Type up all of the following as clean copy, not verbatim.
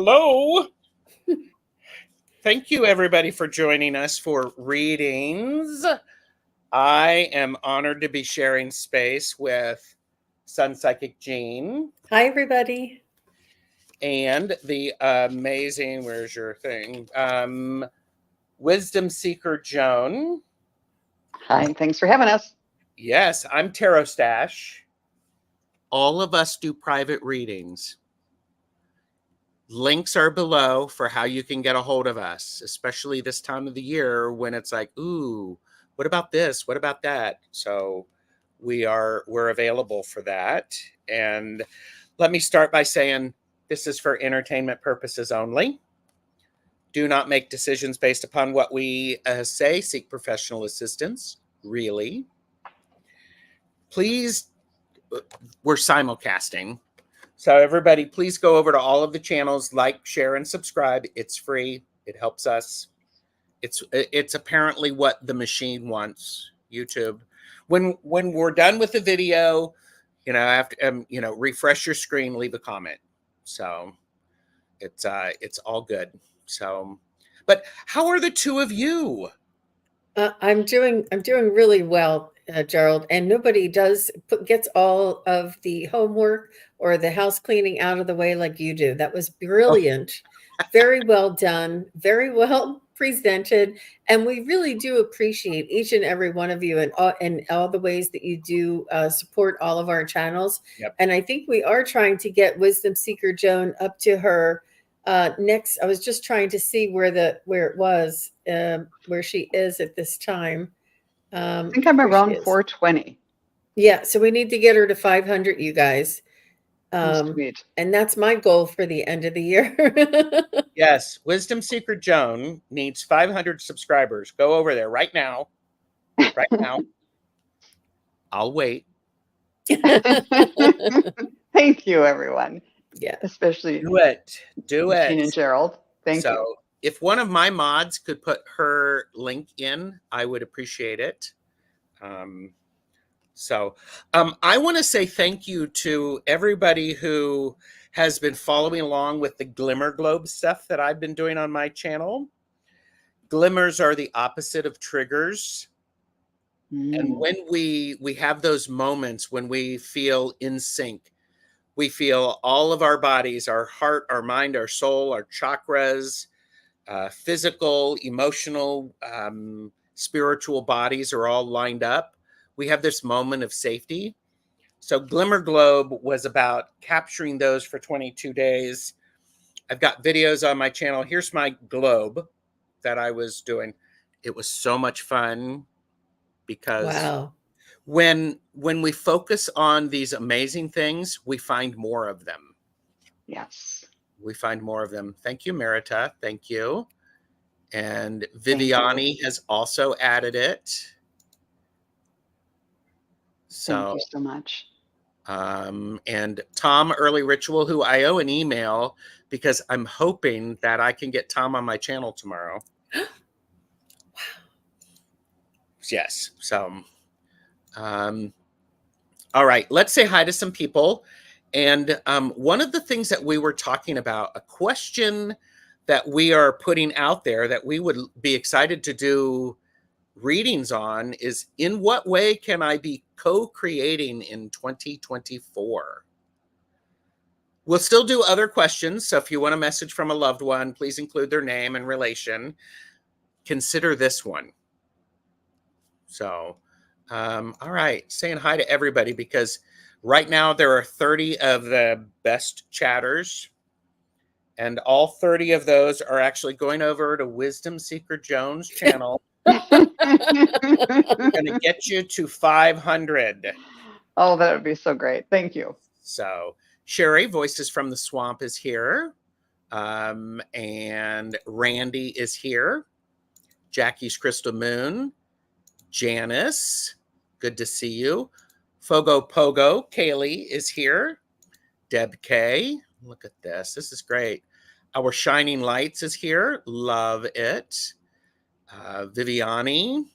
Hello. Thank you, everybody, for joining us for readings. I am honored to be sharing space with SunPsychic Jean. Hi, everybody. And the amazing, where's your thing? Wisdom Seeker Joan. Hi, thanks for having us. Yes, I'm TarotStache. All of us do private readings. Links are below for how you can get a hold of us, especially this time of the year when it's like, ooh, what about this? What about that? So we're available for that. And let me start by saying this is for entertainment purposes only. Do not make decisions based upon what we say. Seek professional assistance, really. Please, we're simulcasting. So everybody, please go over to all of the channels, like, share, and subscribe. It's free. It helps us. It's apparently what the machine wants, YouTube. When we're done with the video, after refresh your screen, leave a comment. So it's all good. So, but how are the two of you? I'm doing really well, Gerald. And nobody gets all of the homework or the house cleaning out of the way like you do. That was brilliant. Oh. Very well done. Very well presented. And we really do appreciate each and every one of you and all the ways that you do support all of our channels. Yep. And I think we are trying to get Wisdom Seeker Joan up to her next. I was just trying to see where it was, where she is at this time. I think I'm around 420. Yeah, so we need to get her to 500, you guys. Sweet. And that's my goal for the end of the year. Yes, Wisdom Seeker Joan needs 500 subscribers. Go over there right now. Right now. I'll wait. Thank you, everyone. Yeah. Especially do it. Jean and Gerald. Thank you. So if one of my mods could put her link in, I would appreciate it. I want to say thank you to everybody who has been following along with the Glimmer Globe stuff that I've been doing on my channel. Glimmers are the opposite of triggers. And when we have those moments when we feel in sync, we feel all of our bodies, our heart, our mind, our soul, our chakras, physical, emotional, spiritual bodies are all lined up. We have this moment of safety. So Glimmer Globe was about capturing those for 22 days. I've got videos on my channel. Here's my globe that I was doing. It was so much fun because wow. When we focus on these amazing things, we find more of them. Yes. We find more of them. Thank you, Merita. Thank you. And Viviani has also added it. So, thank you so much. And Tom Early Ritual, who I owe an email because I'm hoping that I can get Tom on my channel tomorrow. Wow. Yes. So, all right, let's say hi to some people. And one of the things that we were talking about, a question that we are putting out there that we would be excited to do readings on is, in what way can I be co-creating in 2024? We'll still do other questions. So if you want a message from a loved one, please include their name and relation. Consider this one. So, all right, saying hi to everybody because right now there are 30 of the best chatters. And all 30 of those are actually going over to Wisdom Seeker Joan's channel. We're going to get you to 500. Oh, that would be so great. Thank you. So Sherry, Voices from the Swamp, is here. And Randy is here. Jackie's Crystal Moon. Janice, good to see you. Fogo Pogo, Kaylee is here. Deb K, look at this. This is great. Our Shining Lights is here. Love it. Viviani.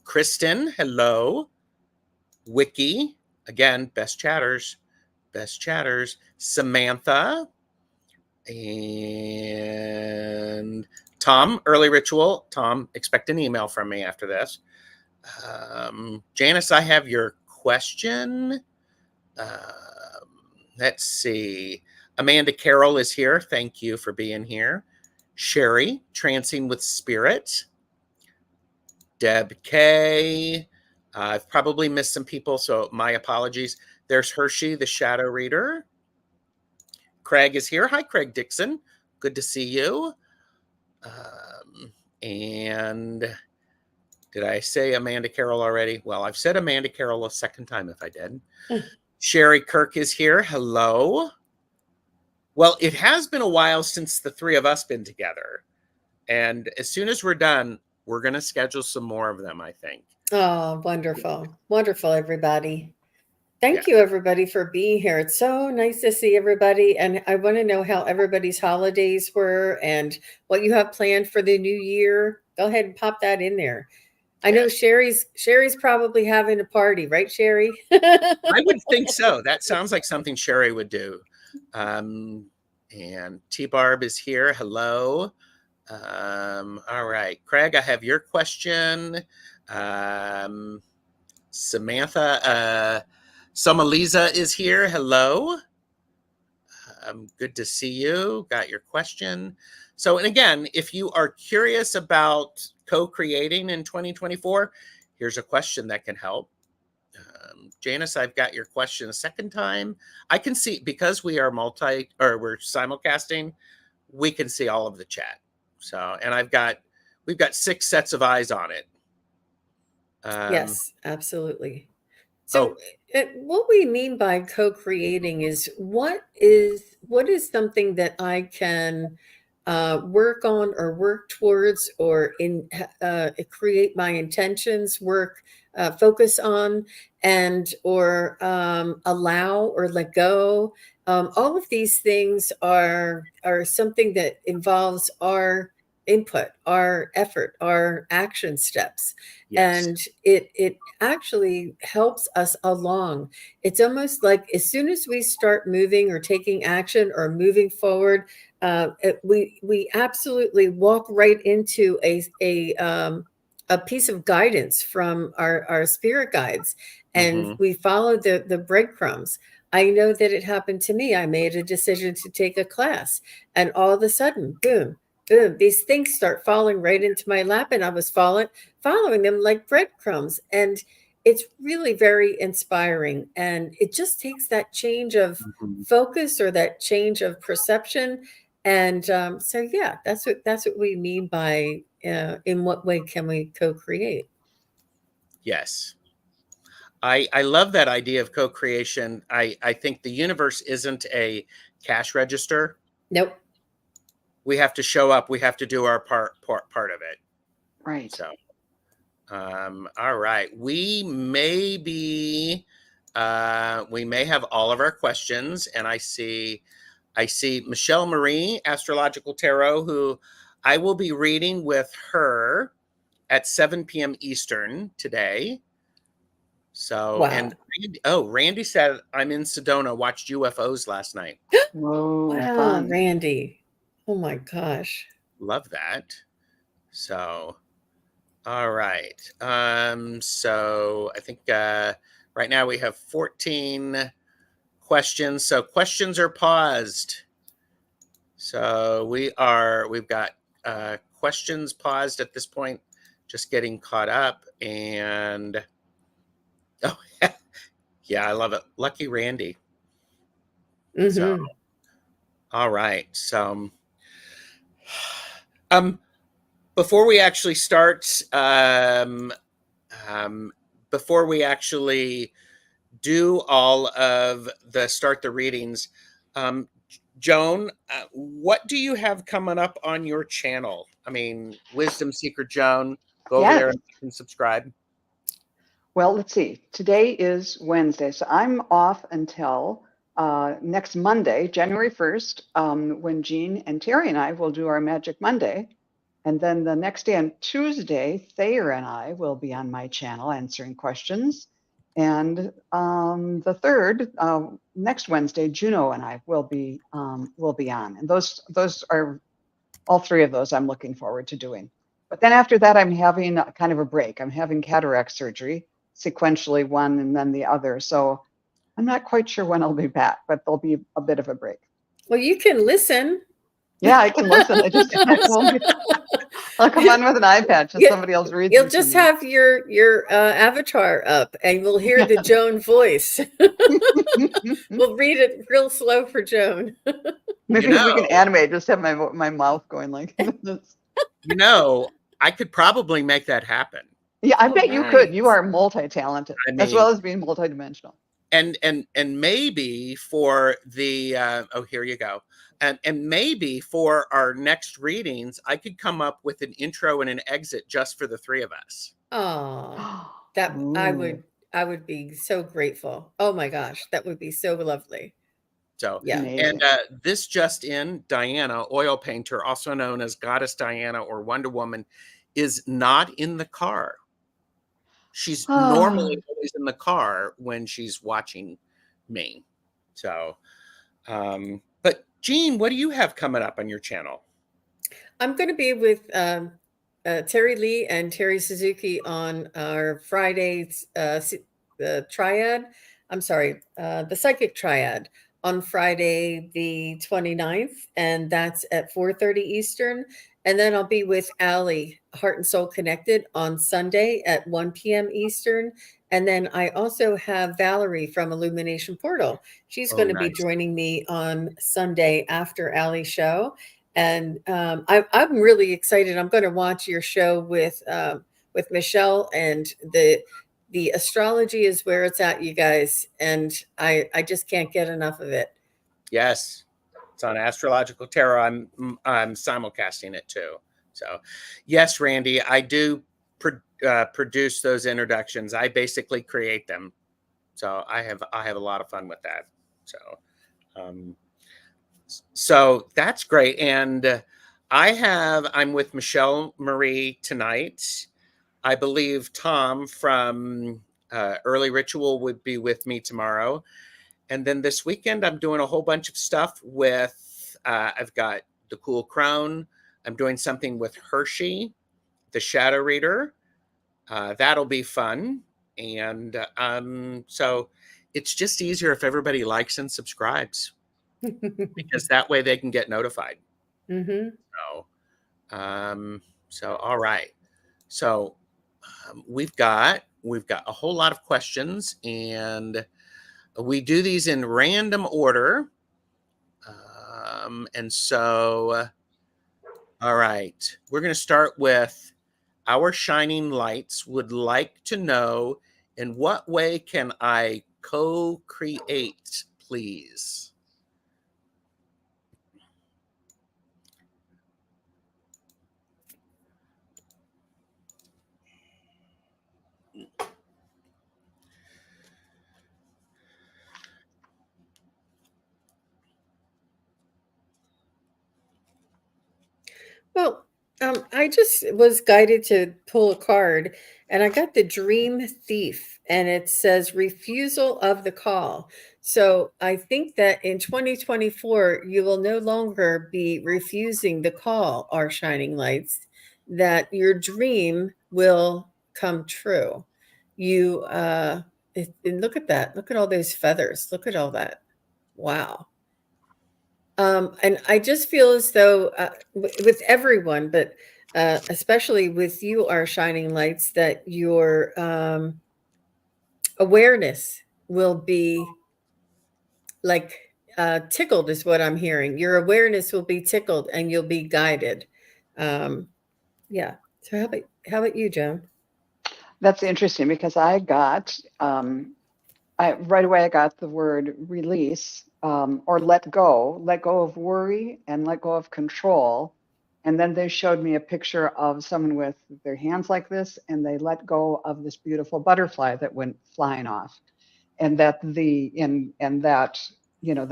Kristen, hello. Wiki, again, best chatters. Best chatters. Samantha. And Tom, early ritual. Tom, expect an email from me after this. Janice, I have your question. Let's see. Amanda Carroll is here. Thank you for being here. Sherry, Trancing with Spirit. Deb K. I've probably missed some people, so my apologies. There's Hershey, the shadow reader. Craig is here. Hi, Craig Dixon. Good to see you. And did I say Amanda Carroll already? Well, I've said Amanda Carroll a second time if I did. Sherry Kirk is here. Hello. Well, it has been a while since the three of us been together. And as soon as we're done, we're going to schedule some more of them, I think. Oh, wonderful. Wonderful, everybody. Thank you, everybody, for being here. It's so nice to see everybody. And I want to know how everybody's holidays were and what you have planned for the new year. Go ahead and pop that in there. I know Sherry's probably having a party, right, Sherry? I would think so. That sounds like something Sherry would do. And T-Barb is here. Hello. All right. Craig, I have your question. Samantha, Somaliza is here. Hello. Good to see you. Got your question. So, and again, if you are curious about co-creating in 2024, here's a question that can help. Janice, I've got your question a second time. I can see, because we are we're simulcasting, we can see all of the chat. So, and we've got 6 sets of eyes on it. Yes, absolutely. So what we mean by co-creating is what is something that I can work on or work towards or create my intentions, focus on, and or allow or let go. All of these things are something that involves our input, our effort, our action steps. Yes. And it actually helps us along. It's almost like as soon as we start moving or taking action or moving forward, we absolutely walk right into a piece of guidance from our spirit guides, and we follow the breadcrumbs. I know that it happened to me. I made a decision to take a class, and all of a sudden, boom, boom, these things start falling right into my lap, and I was following them like breadcrumbs. And it's really very inspiring. And it just takes that change of focus or that change of perception. And so, yeah, that's what we mean by in what way can we co-create? Yes. I love that idea of co-creation. I think the universe isn't a cash register. Nope. We have to show up. We have to do our part of it. Right. So, all right. We may have all of our questions, and I see Michelle Marie, Astrological Tarot, who I will be reading with her at 7 p.m. Eastern today. So, wow. And Randy said, I'm in Sedona, watched UFOs last night. Whoa, wow, fun. Randy. Oh my gosh. Love that. So, all right. So I think right now we have 14 questions. So questions are paused. So we've got questions paused at this point, just getting caught up. And oh, yeah, I love it. Lucky Randy. So, all right. So, before we actually start, before we actually do all of the readings, Joan, what do you have coming up on your channel? I mean, Wisdom Seeker Joan, go over there and subscribe. Well, let's see. Today is Wednesday, so I'm off until next Monday, January 1st, when Jean and Terry and I will do our Magic Monday. And then the next day on Tuesday, Thayer and I will be on my channel answering questions. And the 3rd, next Wednesday, Juno and I will be on. And those are all 3 of those I'm looking forward to doing. But then after that, I'm having kind of a break. I'm having cataract surgery, sequentially one and then the other. So I'm not quite sure when I'll be back, but there'll be a bit of a break. Well, you can listen. Yeah, I can listen. I'll come on with an iPad so somebody else reads. You'll just have your avatar up, and we'll hear the Joan voice. We'll read it real slow for Joan. Maybe we can animate. Just have my mouth going like this. I could probably make that happen. Yeah, I bet you could. You are multi-talented, as well as being multidimensional. And maybe for the here you go. And maybe for our next readings, I could come up with an intro and an exit just for the 3 of us. Oh, that I would be so grateful. Oh my gosh, that would be so lovely. So yeah. And this just in, Diana, oil painter, also known as Goddess Diana or Wonder Woman, is not in the car. She's normally always in the car when she's watching me. So, but Jean, what do you have coming up on your channel? I'm going to be with Terry Lee and Terry Suzuki on our Friday's the triad. I'm sorry, the psychic triad on Friday the 29th, and that's at 4:30 Eastern. And then I'll be with Allie, Heart and Soul Connected, on Sunday at 1 p.m. Eastern. And then I also have Valerie from Illumination Portal. She's going to be joining me on Sunday after Allie's show. And I'm really excited. I'm going to watch your show with Michelle, and the astrology is where it's at, you guys. And I just can't get enough of it. Yes. It's on Astrological Tarot. I'm simulcasting it too. So, yes, Randy, I do produce those introductions. I basically create them. So I have a lot of fun with that. So that's great. And I'm with Michelle Marie tonight. I believe Tom from Early Ritual would be with me tomorrow. And then this weekend, I'm doing a whole bunch of stuff with, I've got the Cool Crown. I'm doing something with Hershey, the Shadow Reader. That'll be fun. And so it's just easier if everybody likes and subscribes, because that way they can get notified. Mm-hmm. So all right. So we've got a whole lot of questions, and we do these in random order. And so, all right, we're going to start with our shining lights would like to know, in what way can I co-create, please? Well, I just was guided to pull a card, and I got the Dream Thief, and it says refusal of the call. So I think that in 2024, you will no longer be refusing the call, our shining lights, that your dream will come true. You, and look at that. Look at all those feathers. Look at all that. Wow. And I just feel as though with everyone, but especially with you, our shining lights, that your awareness will be like tickled, is what I'm hearing. Your awareness will be tickled, and you'll be guided. Yeah. So how about you, Joan? That's interesting, because I got right away I got the word release, or let go of worry and let go of control. And then they showed me a picture of someone with their hands like this, and they let go of this beautiful butterfly that went flying off. And that the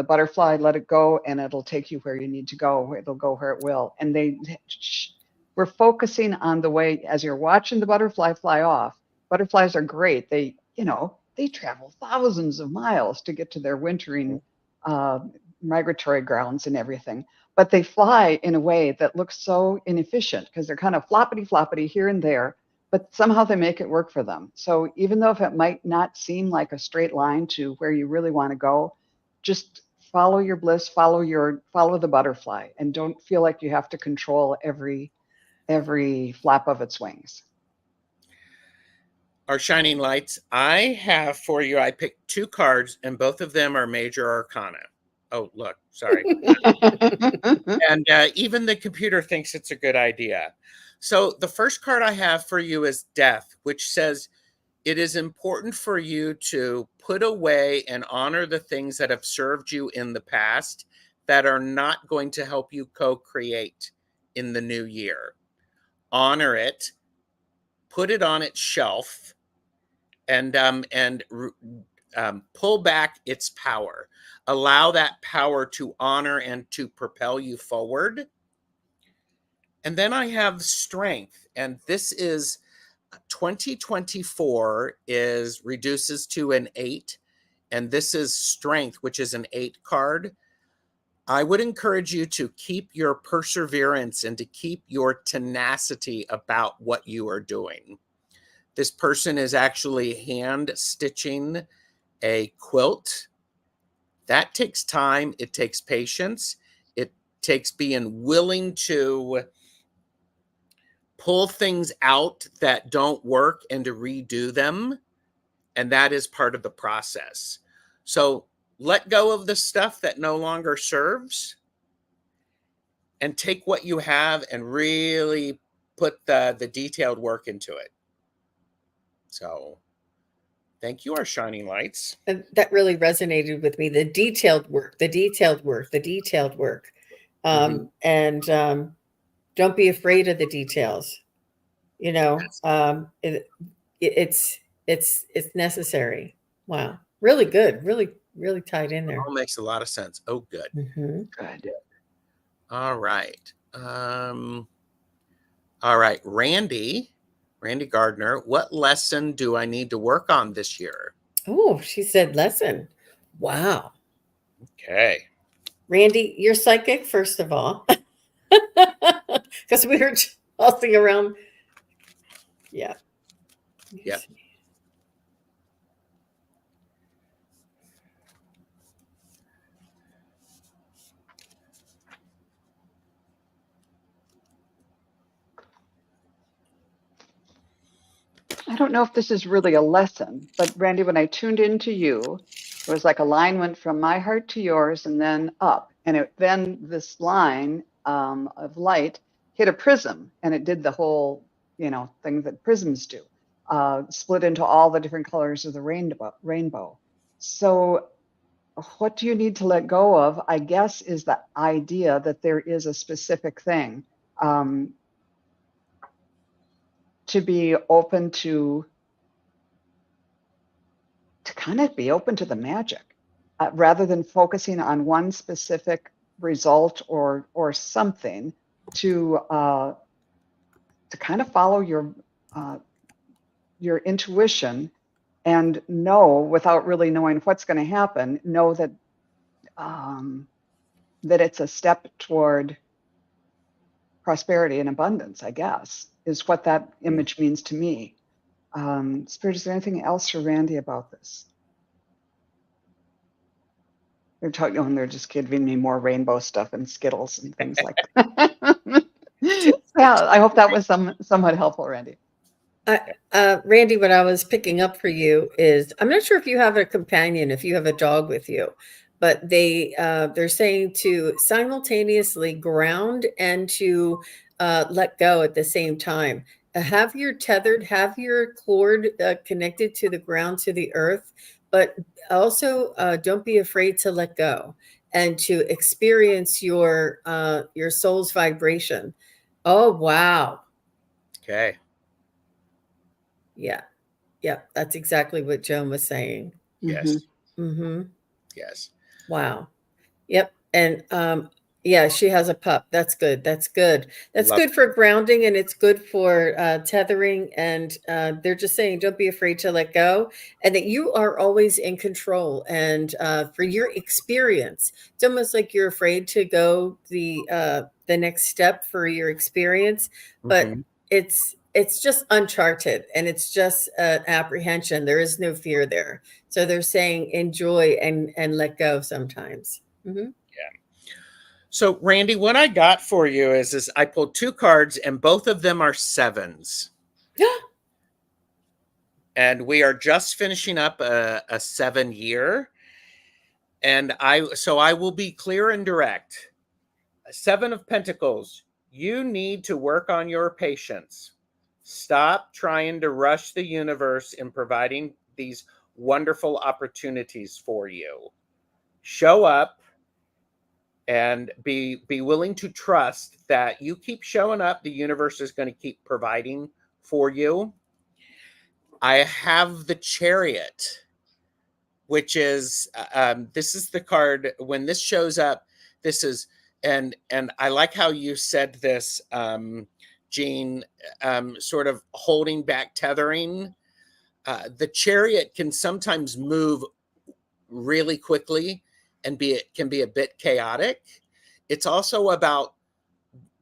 butterfly, let it go, and it'll take you where you need to go. It'll go where it will. And we're focusing on the way, as you're watching the butterfly fly off. Butterflies are great. They they travel thousands of miles to get to their wintering migratory grounds and everything. But they fly in a way that looks so inefficient because they're kind of floppity here and there, but somehow they make it work for them. So even though if it might not seem like a straight line to where you really want to go, just follow your bliss, follow the butterfly, and don't feel like you have to control every flap of its wings. Our shining lights, I have for you, I picked 2 cards, and both of them are major arcana. Oh, look, sorry. And even the computer thinks it's a good idea. So the first card I have for you is Death, which says it is important for you to put away and honor the things that have served you in the past that are not going to help you co-create in the new year. Honor it, put it on its shelf, and pull back its power. Allow that power to honor and to propel you forward. And then I have Strength, and this is 2024 is reduces to an 8, and this is Strength, which is an 8 card. I would encourage you to keep your perseverance and to keep your tenacity about what you are doing. This person is actually hand stitching a quilt. That takes time. It takes patience. It takes being willing to pull things out that don't work and to redo them. And that is part of the process. So let go of the stuff that no longer serves and take what you have and really put the detailed work into it. So thank you, our shining lights. And that really resonated with me. The detailed work, the detailed work, the detailed work. And don't be afraid of the details. You know, it's necessary. Wow. Really good. Really tied in there. It all makes a lot of sense. Oh, good. Good. All right. All right. Randy Gardner, what lesson do I need to work on this year? Oh, she said lesson. Wow. Okay. Randy, you're psychic, first of all. Because we were tossing around. Yeah. Yeah. I don't know if this is really a lesson, but Randy, when I tuned into you, it was like a line went from my heart to yours and then up. And then this line of light hit a prism, and it did the whole, thing that prisms do, split into all the different colors of the rainbow. So what do you need to let go of, I guess, is the idea that there is a specific thing. To be open to kind of be open to the magic, rather than focusing on one specific result or something, to kind of follow your intuition and know, without really knowing what's going to happen, know that that it's a step toward prosperity and abundance, I guess, is what that image means to me. Spirit, is there anything else for Randy about this? They're talking, and they're just giving me more rainbow stuff and Skittles and things like that. Yeah, I hope that was somewhat helpful, Randy. Randy, what I was picking up for you is, I'm not sure if you have a companion, if you have a dog with you, but they're saying to simultaneously ground and to let go at the same time. Have your cord connected to the ground, to the earth, but also don't be afraid to let go and to experience your soul's vibration. Oh, wow. Okay. Yeah. That's exactly what Joan was saying. Yes. Mm-hmm. Yes. Wow. Yep. And Yeah, she has a pup. That's good. That's good. That's Love good for grounding, and it's good for tethering. And they're just saying, don't be afraid to let go, and that you are always in control. And for your experience, it's almost like you're afraid to go the next step for your experience, but Mhm. it's just uncharted, and it's just apprehension. There is no fear there. So they're saying enjoy and let go sometimes. Mhm. So, Randy, what I got for you is I pulled two cards, and both of them are sevens. And we are just finishing up a 7 year. And I will be clear and direct. Seven of Pentacles, you need to work on your patience. Stop trying to rush the universe in providing these wonderful opportunities for you. Show up and be willing to trust that you keep showing up, the universe is going to keep providing for you. I have the Chariot, which is this is the card when this shows up. This is and I like how you said this, Jean, sort of holding back, tethering. The Chariot can sometimes move really quickly and it can be a bit chaotic. It's also about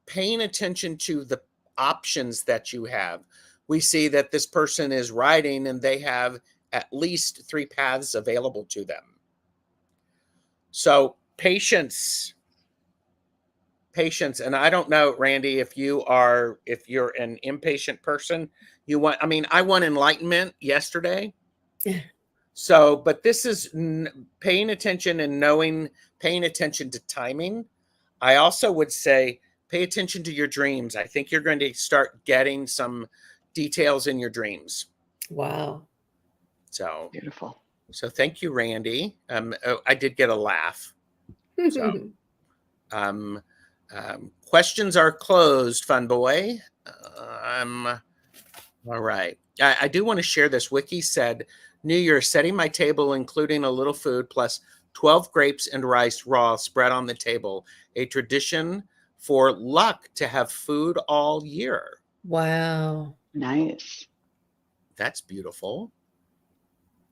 paying attention to the options that you have. We see that this person is riding and they have at least 3 paths available to them. So patience. And I don't know, Randy, if you're an impatient person, I want enlightenment yesterday. So, but this is paying attention and paying attention to timing. I also would say pay attention to your dreams. I think you're going to start getting some details in your dreams. Wow. So Beautiful. So thank you, Randy. I did get a laugh. So questions are closed, fun boy. All right. I do want to share this. Wiki said, New Year, setting my table, including a little food, plus 12 grapes and rice raw spread on the table. A tradition for luck to have food all year. Wow. Nice. That's beautiful.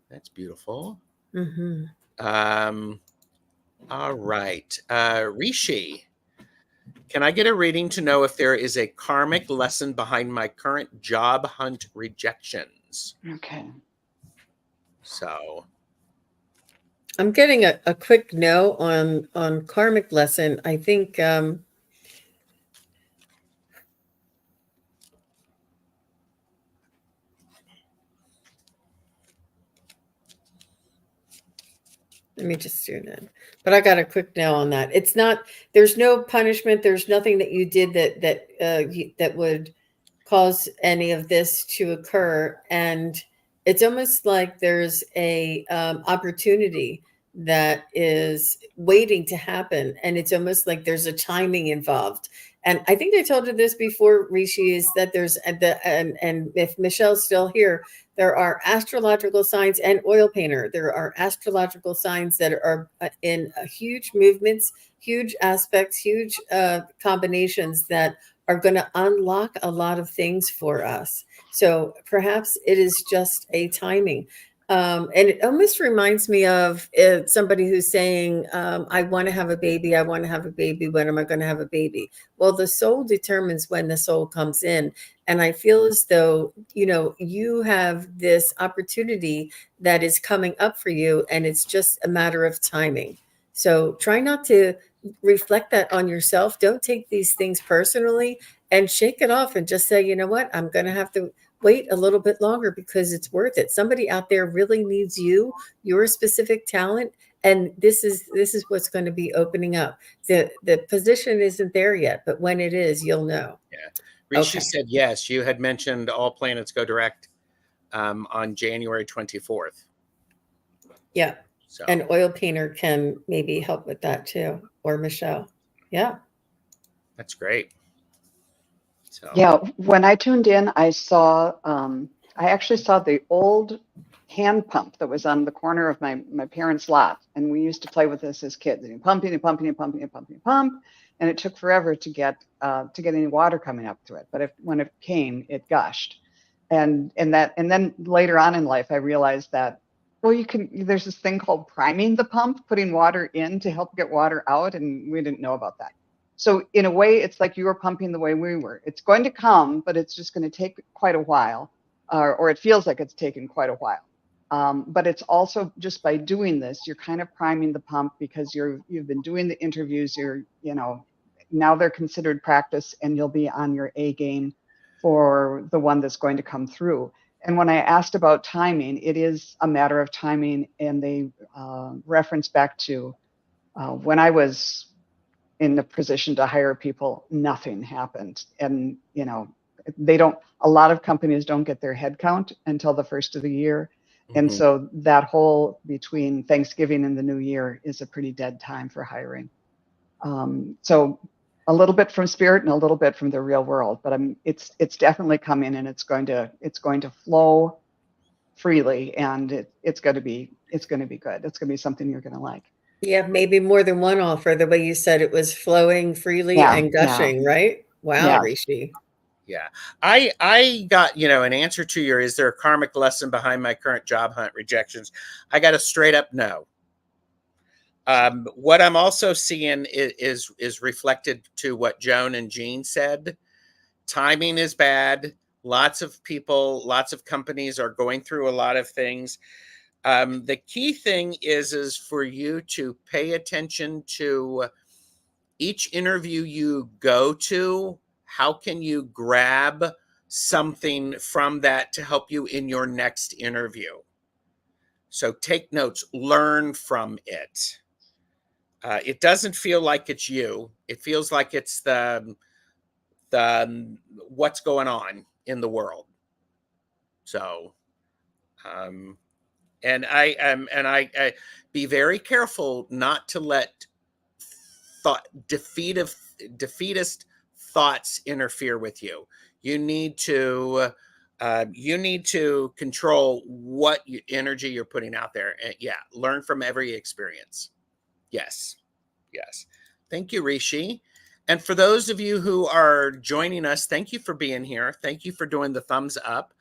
That's beautiful. Mm-hmm. All right. Rishi, can I get a reading to know if there is a karmic lesson behind my current job hunt rejections? Okay. So I'm getting a quick no on karmic lesson. I think let me just do that. But I got a quick no on that. It's not. There's no punishment. There's nothing that you did that would cause any of this to occur, and it's almost like there's a opportunity that is waiting to happen, and it's almost like there's a timing involved. And I think I told you this before, Rishi, is that there's and if Michelle's still here, there are astrological signs and oil painter. There are astrological signs that are in huge movements, huge aspects, huge combinations that are going to unlock a lot of things for us. So perhaps it is just a timing. And it almost reminds me of somebody who's saying, I want to have a baby. I want to have a baby. When am I going to have a baby? Well, the soul determines when the soul comes in. And I feel as though, you have this opportunity that is coming up for you, and it's just a matter of timing. So try not to reflect that on yourself. Don't take these things personally, and shake it off and just say, you know what, I'm going to have to wait a little bit longer because it's worth it. Somebody out there really needs your specific talent. And this is what's going to be opening up. The position isn't there yet, but when it is, you'll know. yeah. Rishi said yes. You had mentioned all planets go direct on January 24th. Yeah. So An oil painter can maybe help with that too, or Michelle. Yeah. That's great. So Yeah, when I tuned in, I actually saw the old hand pump that was on the corner of my parents' lot, and we used to play with this as kids. And pumping and pumping and pumping and pumping and pump. and it took forever to get any water coming up through it. But when it came, it gushed. And then later on in life, I realized that, well, there's this thing called priming the pump, putting water in to help get water out, and we didn't know about that. So in a way, it's like you were pumping the way we were. It's going to come, but it's just going to take quite a while, or it feels like it's taken quite a while. But it's also, just by doing this, you're kind of priming the pump, because you've been doing the interviews. Now they're considered practice, and you'll be on your A game for the one that's going to come through. And when I asked about timing, it is a matter of timing, and they reference back to when I was in the position to hire people, nothing happened. And, a lot of companies don't get their head count until the first of the year. Mm-hmm. And so that whole between Thanksgiving and the New Year is a pretty dead time for hiring. So a little bit from spirit and a little bit from the real world, but it's definitely coming, and it's going to flow freely, and it's going to be good. It's going to be something you're going to like. Yeah, maybe more than one offer. The way you said it was flowing freely and gushing, right? Wow, Rishi. Yeah. I got, an answer to your, is there a karmic lesson behind my current job hunt rejections? I got a straight up no. What I'm also seeing is reflected to what Joan and Jean said. Timing is bad. Lots of people, lots of companies are going through a lot of things. The key thing is for you to pay attention to each interview you go to. How can you grab something from that to help you in your next interview? So take notes, learn from it. It doesn't feel like it's you. It feels like it's the what's going on in the world. So, and I be very careful not to let defeatist thoughts interfere with you. You need to control what energy you're putting out there. And learn from every experience. Yes. Thank you, Rishi. And for those of you who are joining us, thank you for being here. Thank you for doing the thumbs up.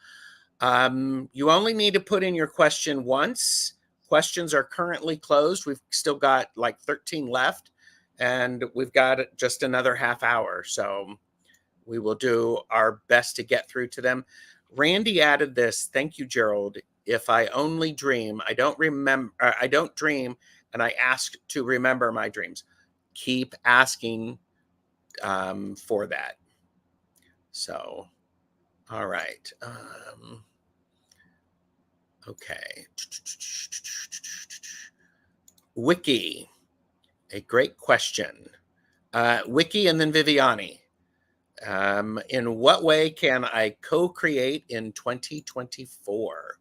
You only need to put in your question once. Questions are currently closed. We've still got like 13 left, and we've got just another half hour. So we will do our best to get through to them. Randy added this. Thank you, Gerald. If I only dream, I don't dream, and I ask to remember my dreams. Keep asking for that. So, all right. Okay. Wiki, a great question. Wiki and then Viviani. In what way can I co-create in 2024?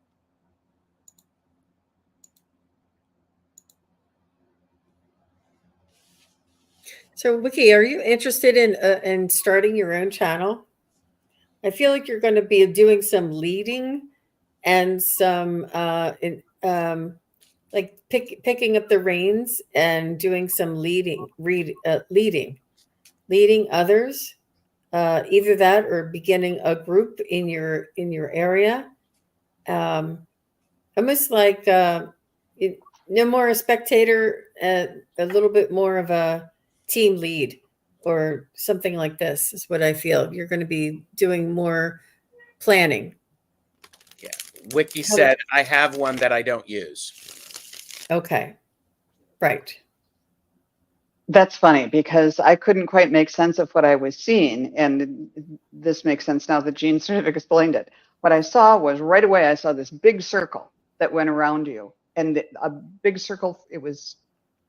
So, Wiki, are you interested in starting your own channel? I feel like you're going to be doing some leading and some like picking up the reins and doing some leading others. Either that or beginning a group in your area. Almost like no more a spectator, a little bit more of a team lead or something like this is what I feel. You're going to be doing more planning. Yeah. Wiki said, I have one that I don't use. Okay. Right. That's funny, because I couldn't quite make sense of what I was seeing. And this makes sense now that Jean sort of explained it. What I saw was right away, I saw this big circle that went around you. And a big circle, it was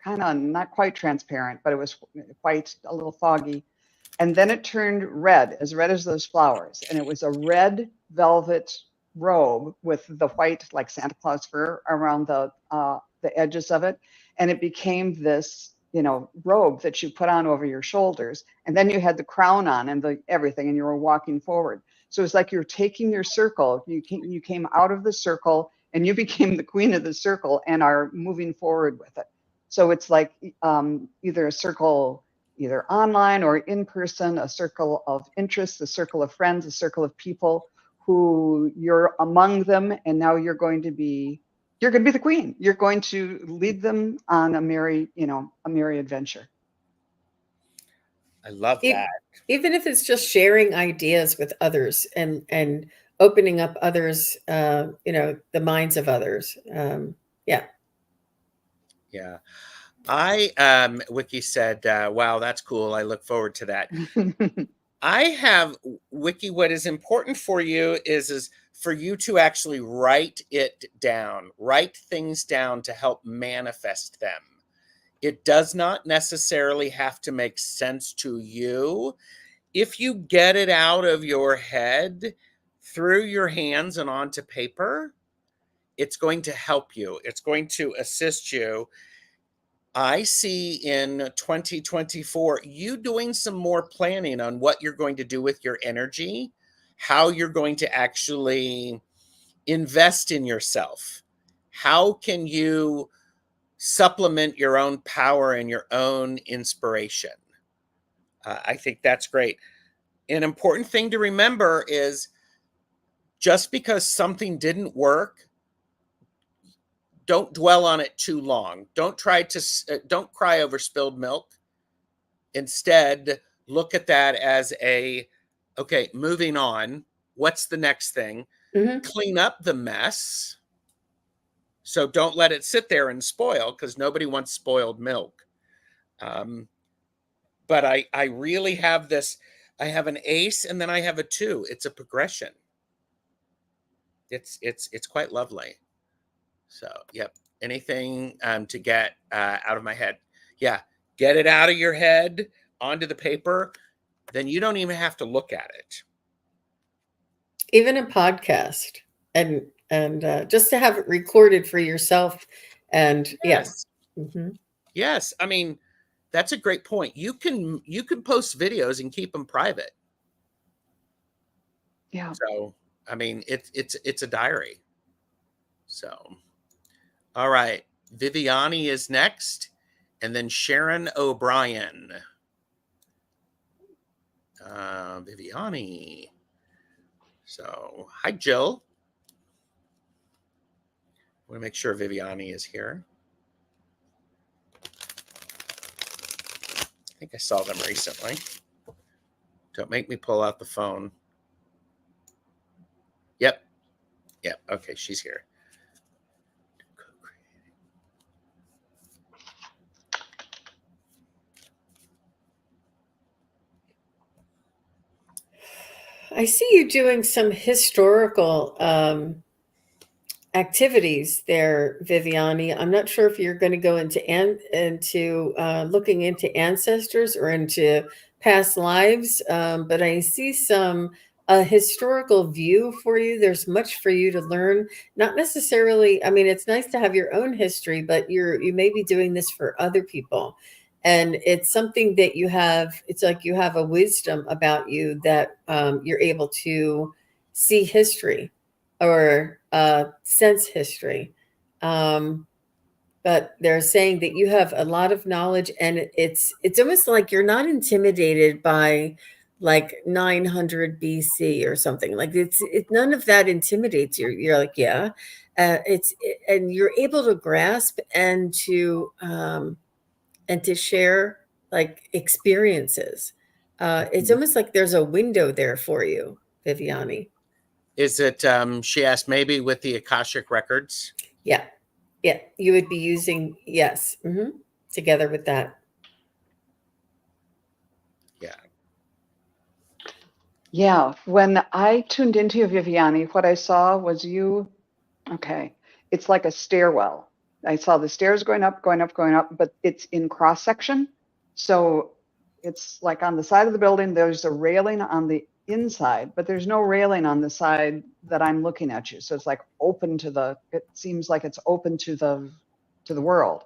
kind of not quite transparent, but it was white, a little foggy. And then it turned red as those flowers. And it was a red velvet robe with the white, like Santa Claus fur around the edges of it. And it became this, robe that you put on over your shoulders. And then you had the crown on and everything, and you were walking forward. So it's like you're taking your circle, you came out of the circle and you became the queen of the circle and are moving forward with it. So it's like either a circle, either online or in person, a circle of interests, a circle of friends, a circle of people who you're among them, and now you're going to be the queen. You're going to lead them on a merry adventure. I love E- that. Even if it's just sharing ideas with others and opening up others, the minds of others. Yeah. Yeah. Wiki said, wow, that's cool. I look forward to that. I have, Wiki, what is important for you is for you to actually write it down, write things down to help manifest them. It does not necessarily have to make sense to you. If you get it out of your head through your hands and onto paper, it's going to help you. It's going to assist you. I see in 2024 you doing some more planning on what you're going to do with your energy, how you're going to actually invest in yourself. How can you supplement your own power and your own inspiration? I think that's great. An important thing to remember is just because something didn't work, don't dwell on it too long. Don't don't cry over spilled milk. Instead, look at that as okay, moving on. What's the next thing? Mm-hmm. Clean up the mess. So don't let it sit there and spoil, because nobody wants spoiled milk. But I really have this. I have an ace and then I have a 2. It's a progression. It's quite lovely. So, yep. Anything to get out of my head. Yeah. Get it out of your head onto the paper. Then you don't even have to look at it. Even a podcast and just to have it recorded for yourself. And Yes. yeah. Mm-hmm. Yes. I mean, that's a great point. You can post videos and keep them private. Yeah. So, I mean, it's a diary. So, all right. Viviani is next, and then Sharon O'Brien. Viviani. So, hi, Jill. I want to make sure Viviani is here. I think I saw them recently. Don't make me pull out the phone. Yep. Yep. Okay, she's here. I see you doing some historical activities there, Viviani. I'm not sure if you're going to go into looking into ancestors or into past lives, but I see a historical view for you. There's much for you to learn. Not necessarily. I mean, it's nice to have your own history, but you may be doing this for other people. And it's something that you have. It's like you have a wisdom about you that you're able to see history or sense history. But they're saying that you have a lot of knowledge, and it's almost like you're not intimidated by like 900 BC or something. Like none of that intimidates you. You're like, yeah, and you're able to grasp and to share like experiences. It's almost like there's a window there for you, Viviani. Is it, she asked, maybe with the Akashic records? Yeah. Yeah. You would be using, yes. Mm-hmm. Together with that. Yeah. Yeah. When I tuned into you, Viviani, what I saw was you. Okay. It's like a stairwell. I saw the stairs going up, going up, going up, but it's in cross section. So it's like on the side of the building, there's a railing on the inside, but there's no railing on the side that I'm looking at you. So it's like open to it seems like it's open to the world.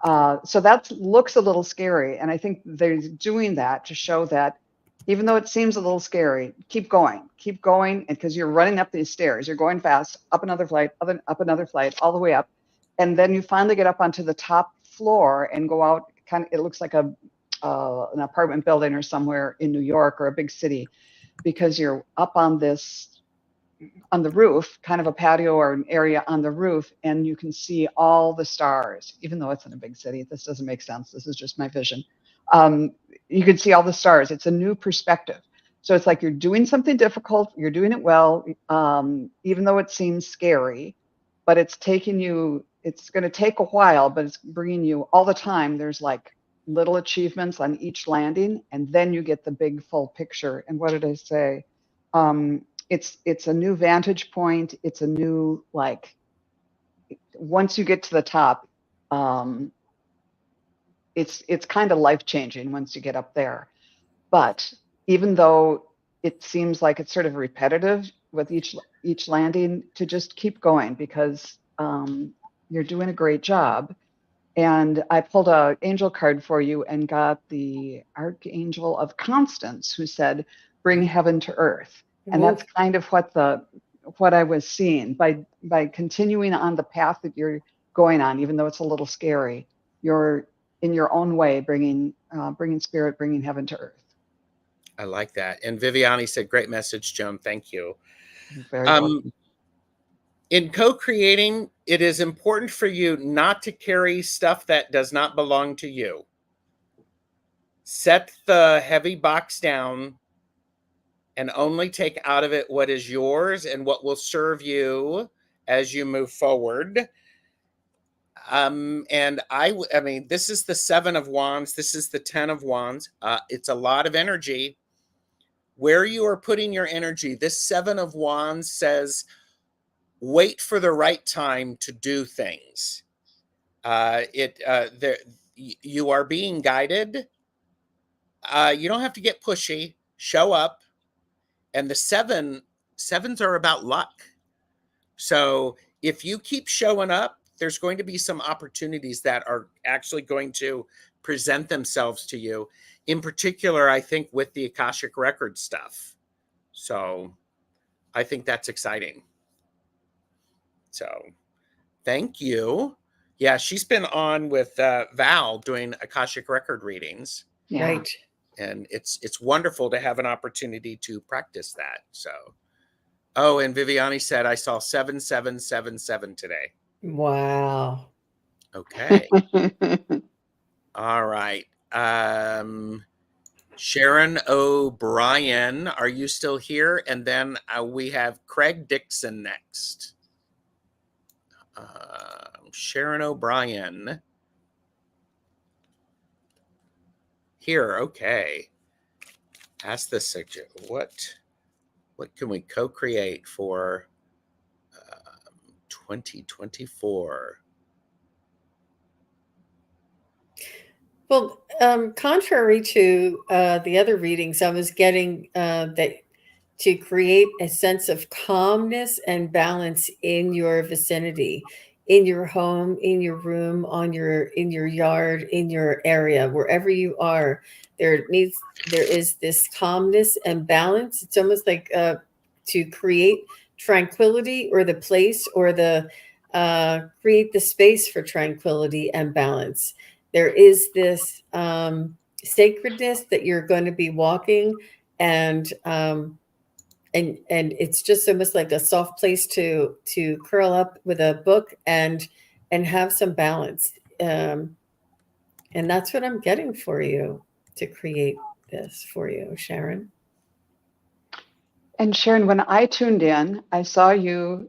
So that looks a little scary. And I think they're doing that to show that even though it seems a little scary, keep going, because you're running up these stairs. You're going fast, up another flight, up another flight, all the way up. And then you finally get up onto the top floor and go out. It looks like a an apartment building or somewhere in New York or a big city, because you're up on the roof, kind of a patio or an area on the roof, and you can see all the stars, even though it's in a big city. This doesn't make sense. This is just my vision. You can see all the stars. It's a new perspective. So it's like you're doing something difficult, you're doing it well, even though it seems scary, but it's taking you, it's going to take a while, but it's bringing you all the time. There's like little achievements on each landing, and then you get the big full picture. And what did I say? It's a new vantage point. It's a new, like, once you get to the top, it's kind of life-changing once you get up there. But even though it seems like it's sort of repetitive with each landing, to just keep going, because you're doing a great job. And I pulled an angel card for you and got the Archangel of Constance, who said, "Bring heaven to earth." And that's kind of what I was seeing by continuing on the path that you're going on, even though it's a little scary. You're in your own way bringing spirit, bringing heaven to earth. I like that. And Viviani said, "Great message, Joan. Thank you." You're very welcome. In co-creating, it is important for you not to carry stuff that does not belong to you. Set the heavy box down and only take out of it what is yours and what will serve you as you move forward. And I mean, this is the 7 of Wands. This is the 10 of Wands. It's a lot of energy. Where you are putting your energy, this 7 of Wands says, wait for the right time to do things. You are being guided. You don't have to get pushy. Show up. And the sevens are about luck. So if you keep showing up, there's going to be some opportunities that are actually going to present themselves to you. In particular, I think with the Akashic Record stuff. So I think that's exciting. So thank you. Yeah, she's been on with Val doing Akashic Record readings. Yeah. Right. And it's wonderful to have an opportunity to practice that. So, oh, and Viviani said, I saw 7777 today. Wow. Okay. All right. Sharon O'Brien, are you still here? And then we have Craig Dixon next. Sharon O'Brien. Here, okay. Ask the subject, what can we co-create for 2024? Well, contrary to the other readings, I was getting that to create a sense of calmness and balance in your vicinity, in your home, in your room, in your yard, in your area, wherever you are. There is this calmness and balance. It's almost like to create tranquility, or the place, or the create the space for tranquility and balance. There is this sacredness that you're going to be walking, and it's just almost like a soft place to curl up with a book and have some balance. And that's what I'm getting for you, to create this for you, Sharon. And Sharon, when I tuned in, I saw you,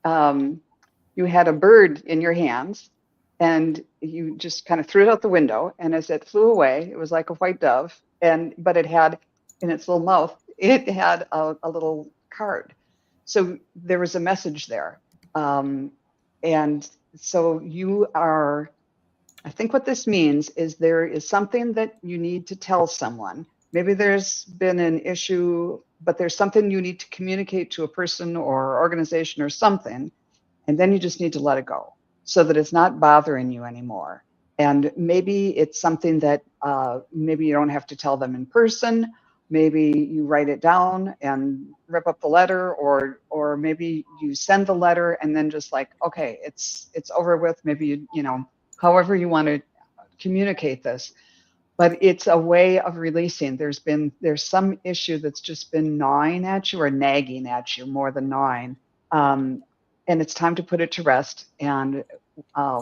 you had a bird in your hands, and you just kind of threw it out the window. And as it flew away, it was like a white dove, but it had in its little mouth, it had a little card. So there was a message there. And so you are, I think what this means is there is something that you need to tell someone. Maybe there's been an issue, but there's something you need to communicate to a person or organization or something. And then you just need to let it go so that it's not bothering you anymore. And maybe it's something that maybe you don't have to tell them in person. Maybe you write it down and rip up the letter, or maybe you send the letter and then just like, okay, it's over with. Maybe you know, however you want to communicate this. but it's a way of releasing. There's some issue that's just been gnawing at you or nagging at you more than gnawing. And it's time to put it to rest. And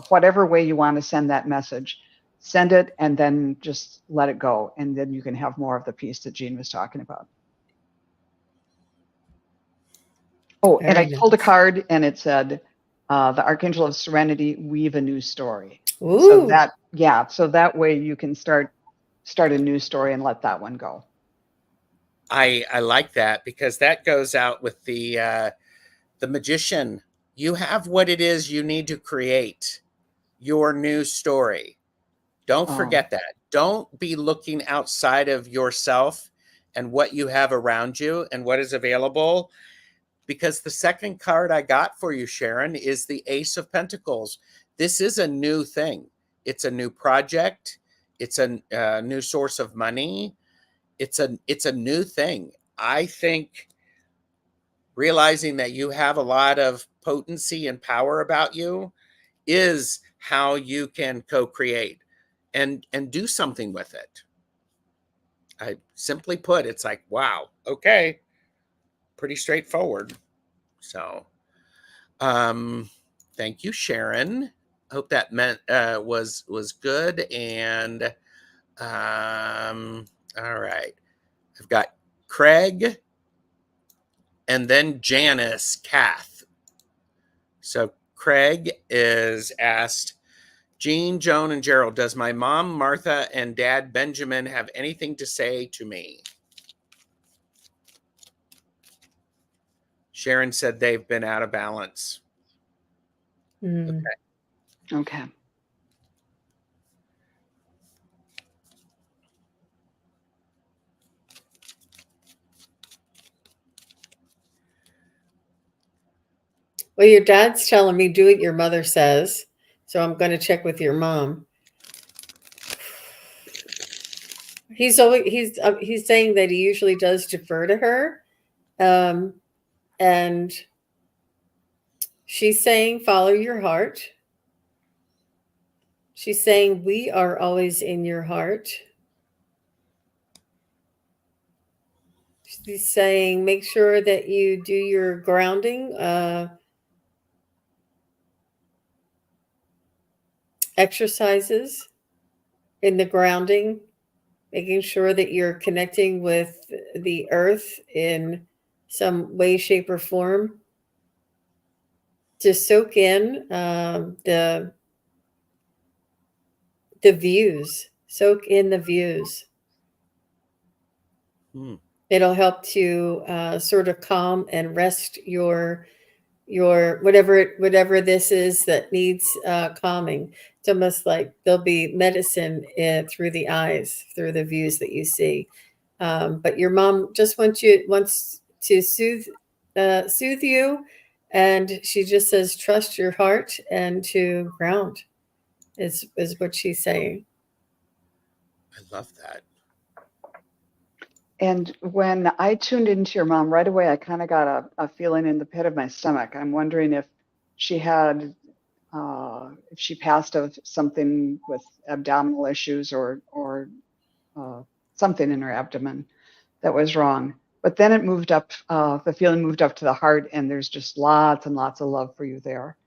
whatever way you want to send that message, send it and then just let it go. And then you can have more of the peace that Jean was talking about. Oh, and I Very pulled a nice. card and it said, the Archangel of Serenity, weave a new story. Ooh. So that, yeah, so that way you can start a new story and let that one go. I like that, because that goes out with the Magician. You have what it is you need to create your new story. Don't forget that. Don't be looking outside of yourself and what you have around you and what is available, because the second card I got for you, Sharon, is the Ace of Pentacles. This is a new thing. It's a new project. It's a new source of money. It's a new thing. I think realizing that you have a lot of potency and power about you is how you can co-create and do something with it. I simply put, it's like, wow, okay, pretty straightforward. So thank you, Sharon. Hope that meant was good. And all right, I've got Craig and then Janice Kath. So Craig is asked, Jean, Joan, and Gerald, does my mom, Martha, and dad, Benjamin, have anything to say to me? Sharon said they've been out of balance. Mm. Okay. Well, your dad's telling me do what your mother says, so I'm going to check with your mom. He's saying that he usually does defer to her, and she's saying follow your heart. She's saying we are always in your heart. She's saying make sure that you do your grounding exercises in the grounding, making sure that you're connecting with the earth in some way, shape, or form to soak in the views. Soak in the views. It'll help to sort of calm and rest your whatever this is that needs calming. It's almost like there'll be medicine through the eyes, through the views that you see. But your mom just wants to soothe you, and she just says trust your heart and to ground is what she's saying. I love that. And when I tuned into your mom right away, I kind of got a feeling in the pit of my stomach. I'm wondering if she had, if she passed of something with abdominal issues or something in her abdomen that was wrong. But then it moved up, the feeling moved up to the heart, and there's just lots and lots of love for you there.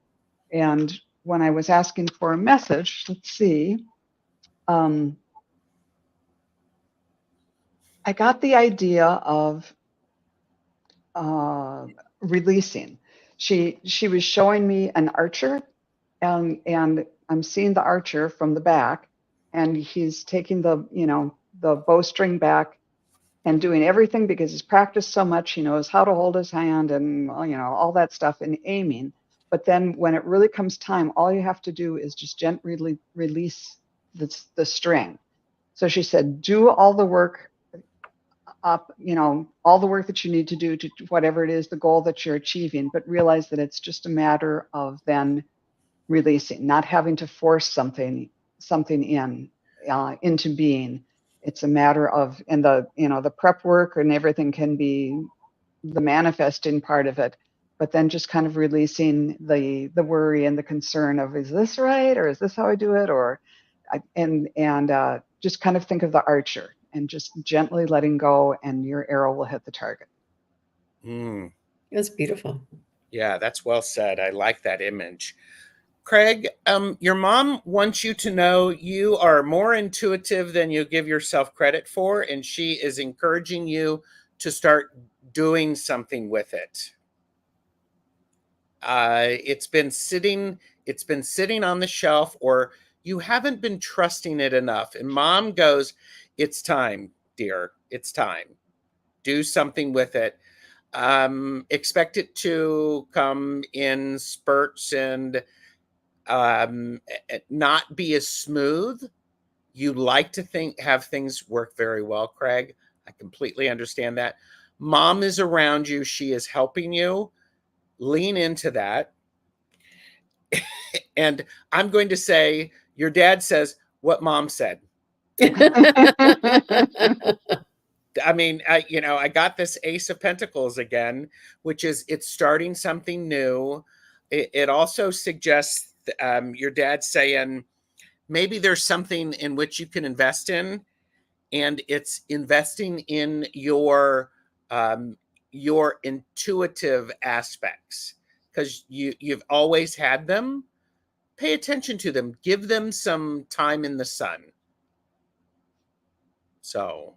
And when I was asking for a message, let's see. I got the idea of releasing. She was showing me an archer, and I'm seeing the archer from the back, and he's taking the bowstring back and doing everything because he's practiced so much. He knows how to hold his hand and all that stuff and aiming. But then when it really comes time, all you have to do is just gently release the string. So she said, do all the work up, all the work that you need to do to whatever it is, the goal that you're achieving, but realize that it's just a matter of then releasing, not having to force something into being. It's a matter of, and the prep work and everything can be the manifesting part of it, but then just kind of releasing the worry and the concern of, is this right? Or is this how I do it? Or and just kind of think of the archer and just gently letting go, and your arrow will hit the target. Mm. That's beautiful. Yeah, that's well said. I like that image. Craig, your mom wants you to know you are more intuitive than you give yourself credit for, and she is encouraging you to start doing something with it. It's been sitting on the shelf, or you haven't been trusting it enough. And mom goes, "It's time, dear. It's time. Do something with it." Expect it to come in spurts and not be as smooth. You like to have things work very well, Craig. I completely understand that. Mom is around you. She is helping you. Lean into that. And I'm going to say, your dad says what mom said. I mean, I got this Ace of Pentacles again, which is it's starting something new. It also suggests your dad saying maybe there's something in which you can invest in, and it's investing in your intuitive aspects, because you've always had them. Pay attention to them. Give them some time in the sun. So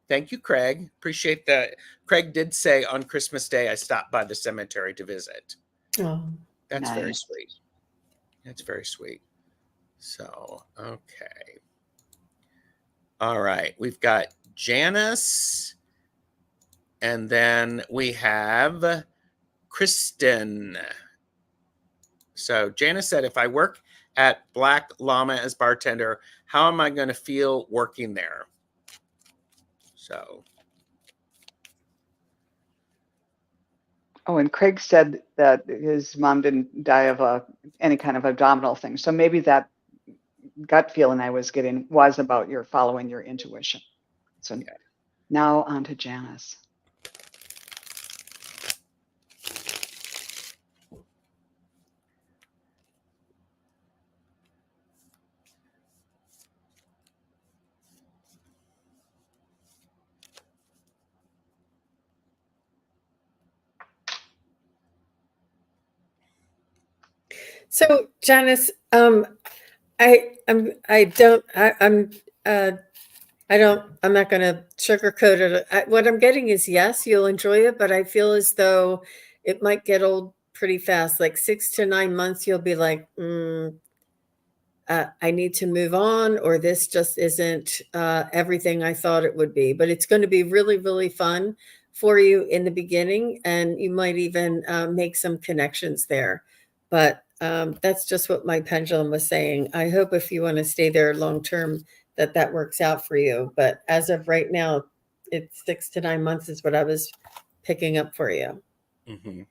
thank you, Craig. Appreciate that. Craig did say on Christmas Day, I stopped by the cemetery to visit. Oh, That's nice. very sweet. That's very sweet. So, okay. All right. We've got Janice. And then we have Kristen. So Janice said, if I work at Black Llama as bartender, how am I going to feel working there? So. Oh, and Craig said that his mom didn't die of any kind of abdominal thing. So maybe that gut feeling I was getting was about your following your intuition. So yeah. Now on to Janice. so Janice, I'm not going to sugarcoat it. What I'm getting is yes, you'll enjoy it, but I feel as though it might get old pretty fast. Like 6 to 9 months, you'll be like, I need to move on, or this just isn't everything I thought it would be. But it's going to be really, really fun for you in the beginning, and you might even make some connections there. But that's just what my pendulum was saying. I hope if you want to stay there long term, that works out for you. But as of right now, it's 6 to 9 months is what I was picking up for you. Mm-hmm.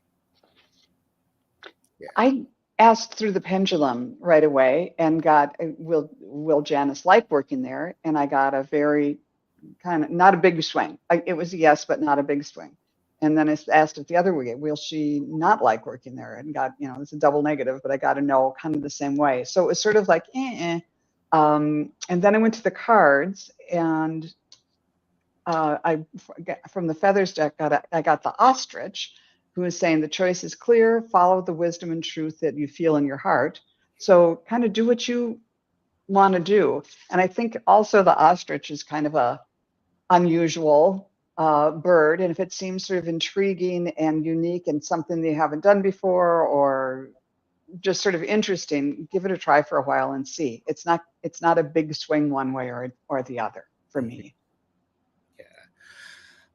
Yeah. I asked through the pendulum right away and got, will Janice like working there? And I got a very kind of, not a big swing. It was a yes, but not a big swing. And then I asked it the other way, will she not like working there? And got, it's a double negative, but I got a no kind of the same way. So it was sort of like, And then I went to the cards, and from the feathers deck, I got the ostrich, who is saying the choice is clear, follow the wisdom and truth that you feel in your heart. So kind of do what you want to do. And I think also the ostrich is kind of a unusual bird. And if it seems sort of intriguing and unique and something that you haven't done before, or just sort of interesting, give it a try for a while and see. It's not a big swing one way or the other for me.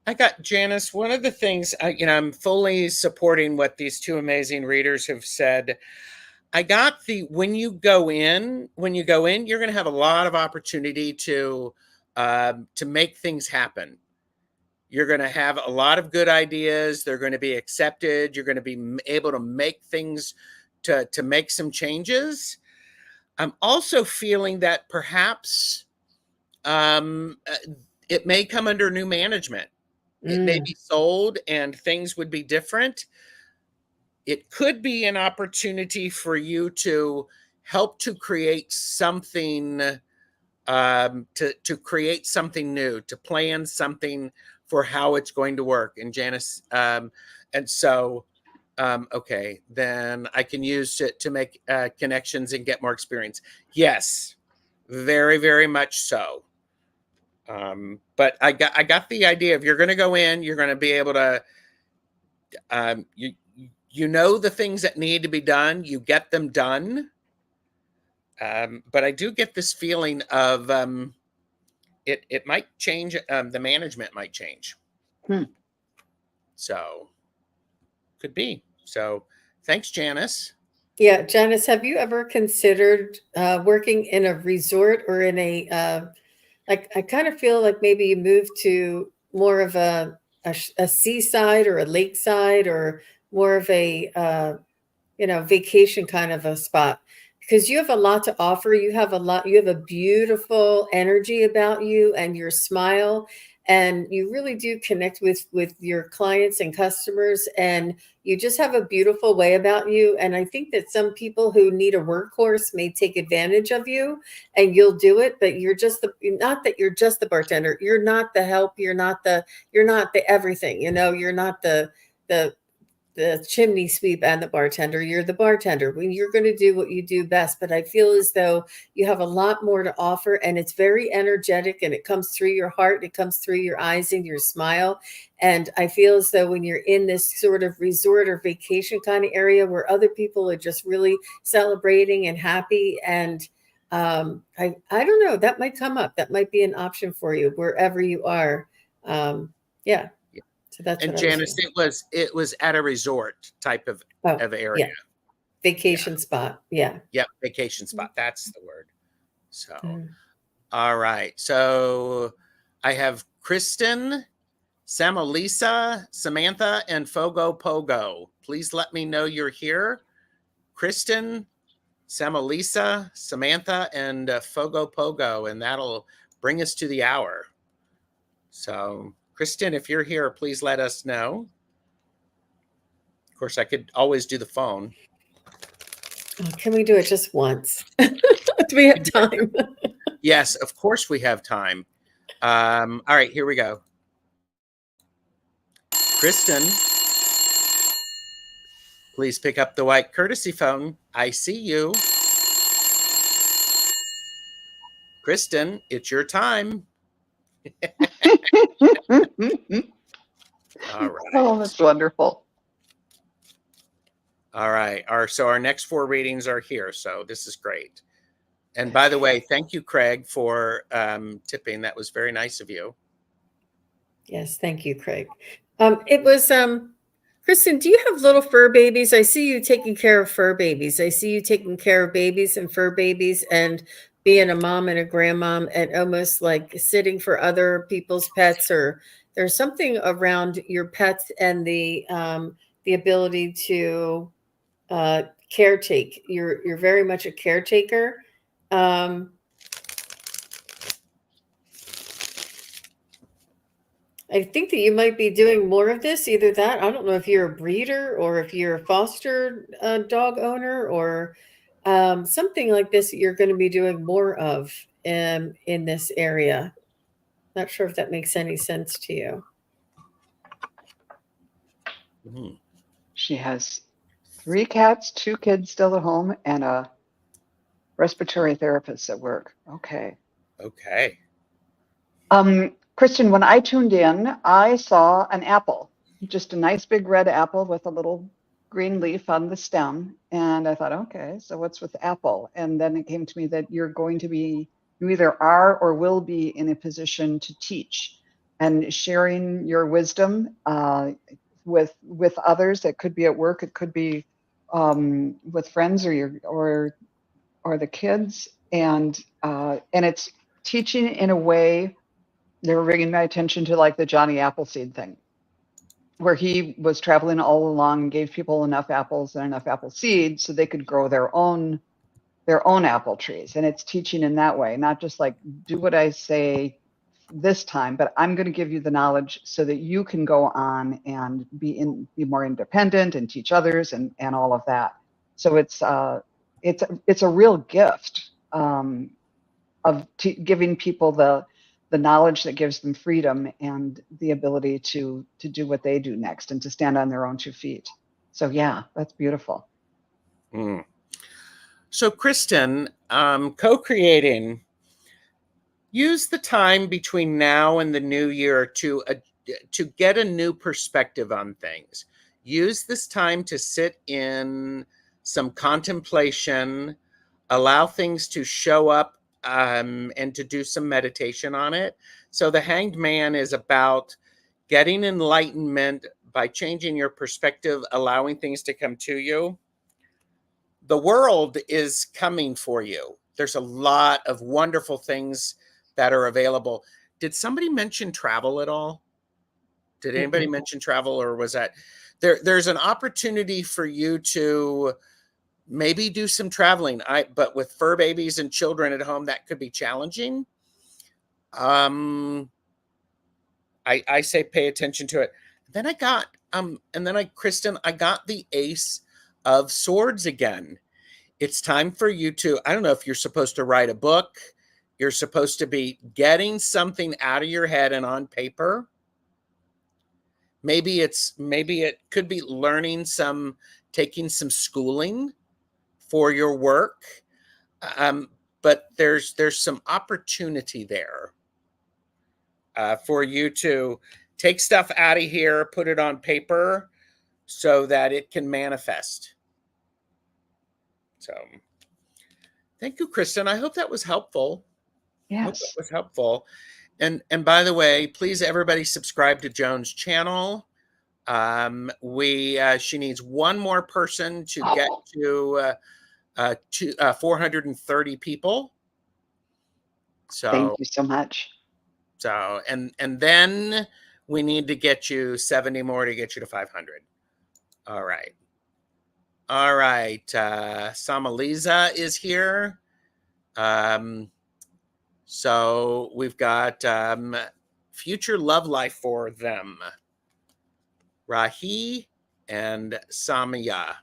I got Janice. One of the things, I'm fully supporting what these two amazing readers have said. I got when you go in, you're going to have a lot of opportunity to make things happen. You're going to have a lot of good ideas. They're going to be accepted. You're going to be able to make things to make some changes. I'm also feeling that perhaps it may come under new management. It may be sold and things would be different. It could be an opportunity for you to help to create something, to create something new, to plan something for how it's going to work. And Janice, and so, okay, then I can use it to make connections and get more experience. Yes, very, very much so. But I got the idea. If you're going to go in, you're going to be able to, you know the things that need to be done, you get them done. But I do get this feeling of it might change. The management might change. So could be. So thanks, Janice. Yeah, Janice, have you ever considered working in a resort or in a like? I kind of feel like maybe you move to more of a seaside or a lakeside or more of a vacation kind of a spot, because you have a lot to offer. You have a beautiful energy about you and your smile, and you really do connect with your clients and customers, and you just have a beautiful way about you. And I think that some people who need a workhorse may take advantage of you, and you'll do it, but not that you're just the bartender. You're not the help. You're not the everything, you're not the chimney sweep and the bartender. You're the bartender. When you're going to do what you do best. But I feel as though you have a lot more to offer, and it's very energetic, and it comes through your heart. It comes through your eyes and your smile. And I feel as though when you're in this sort of resort or vacation kind of area where other people are just really celebrating and happy, and I don't know, that might come up. That might be an option for you wherever you are. Yeah. So that's And what Janice, it was at a resort type of area. Yeah. Vacation spot. Yeah. Yep, vacation spot. That's the word. So, all right. So I have Kristen, Samalisa, Samantha, and Fogo Pogo. Please let me know you're here. Kristen, Samalisa, Samantha, and Fogo Pogo, and that'll bring us to the hour. So, Kristen, if you're here, please let us know. Of course, I could always do the phone. Oh, can we do it just once? Do we have time? Yes, of course we have time. All right, here we go. Kristen, please pick up the white courtesy phone. I see you. Kristen, it's your time. All right. Oh, that's wonderful. All right. So our next 4 readings are here. So this is great. And by the way, thank you, Craig, for tipping. That was very nice of you. Yes, thank you, Craig. It was Kristen, do you have little fur babies? I see you taking care of fur babies. I see you taking care of babies and fur babies, and being a mom and a grandmom, and almost like sitting for other people's pets, or there's something around your pets and the ability to caretake. You're very much a caretaker. I think that you might be doing more of this, either that. I don't know if you're a breeder or if you're a foster dog owner, or something like this that you're going to be doing more of in this area. Not sure if that makes any sense to you. She has 3 cats, 2 kids still at home, and a respiratory therapist at work. Okay. Okay. Kristen, when I tuned in, I saw an apple, just a nice big red apple with a little green leaf on the stem. And I thought, okay, so what's with the apple? And then it came to me that you either are or will be in a position to teach and sharing your wisdom with others. It could be at work, it could be with friends or the kids, and it's teaching in a way. They were bringing my attention to like the Johnny Appleseed thing, where he was traveling all along and gave people enough apples and enough apple seeds so they could grow their own apple trees. And it's teaching in that way, not just like do what I say this time, but I'm going to give you the knowledge so that you can go on and be more independent and teach others and all of that. So it's a real gift of giving people the knowledge that gives them freedom and the ability to do what they do next and to stand on their own 2 feet. So yeah, that's beautiful. Mm. So Kristen, co-creating, use the time between now and the new year to get a new perspective on things. Use this time to sit in some contemplation, allow things to show up, and to do some meditation on it. So the Hanged Man is about getting enlightenment by changing your perspective, allowing things to come to you. The world is coming for you. There's a lot of wonderful things that are available. Did somebody mention travel at all? Did anybody mention travel, or was that there's an opportunity for you to maybe do some traveling? But with fur babies and children at home, that could be challenging. I say pay attention to it. Then Kristen, I got the Ace of Swords again. It's time for you to, I don't know if you're supposed to write a book, you're supposed to be getting something out of your head and on paper. Maybe it could be taking some schooling for your work. But there's some opportunity there for you to take stuff out of here, put it on paper so that it can manifest. So thank you, Kristen. I hope that was helpful. Yes. I hope that was helpful. And by the way, please everybody subscribe to Joan's channel. She needs one more person to get to 430 people. So thank you so much. So and then we need to get you 70 more to get you to 500. All right. Samaliza is here. So we've got future love life for them. Rahi and Samaya.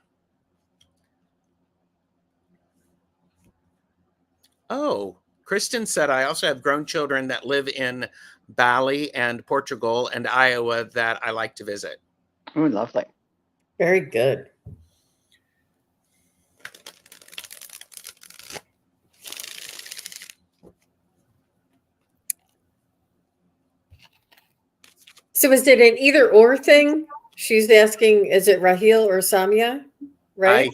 Oh, Kristen said, I also have grown children that live in Bali and Portugal and Iowa that I like to visit. Oh, lovely. Very good. So is it an either or thing? She's asking, is it Rahil or Samia? Right?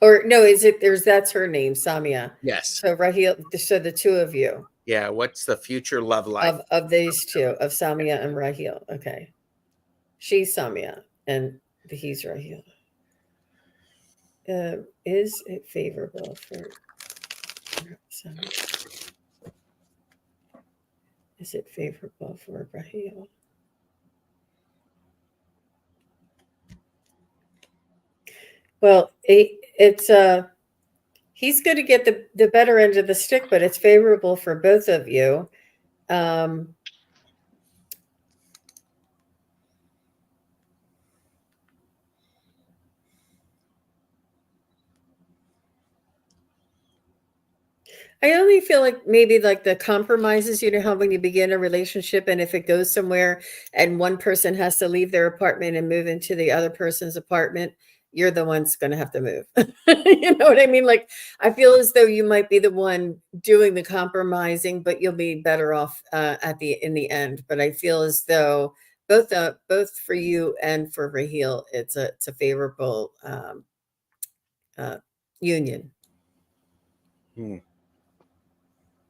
Or no, that's her name, Samia. Yes. So Rahil, so the two of you. Yeah, what's the future love life? Of these two, of Samia and Rahil. Okay. She's Samia and he's Rahil. Is it favorable for Samia? Is it favorable for Rahil? Well, it's he's going to get the better end of the stick, but it's favorable for both of you. I only feel like maybe like the compromises, you know, how when you begin a relationship and if it goes somewhere and one person has to leave their apartment and move into the other person's apartment, you're the one's going to have to move. You know what I mean? Like, I feel as though you might be the one doing the compromising, but you'll be better off in the end. But I feel as though both for you and for Raheel, it's a favorable union.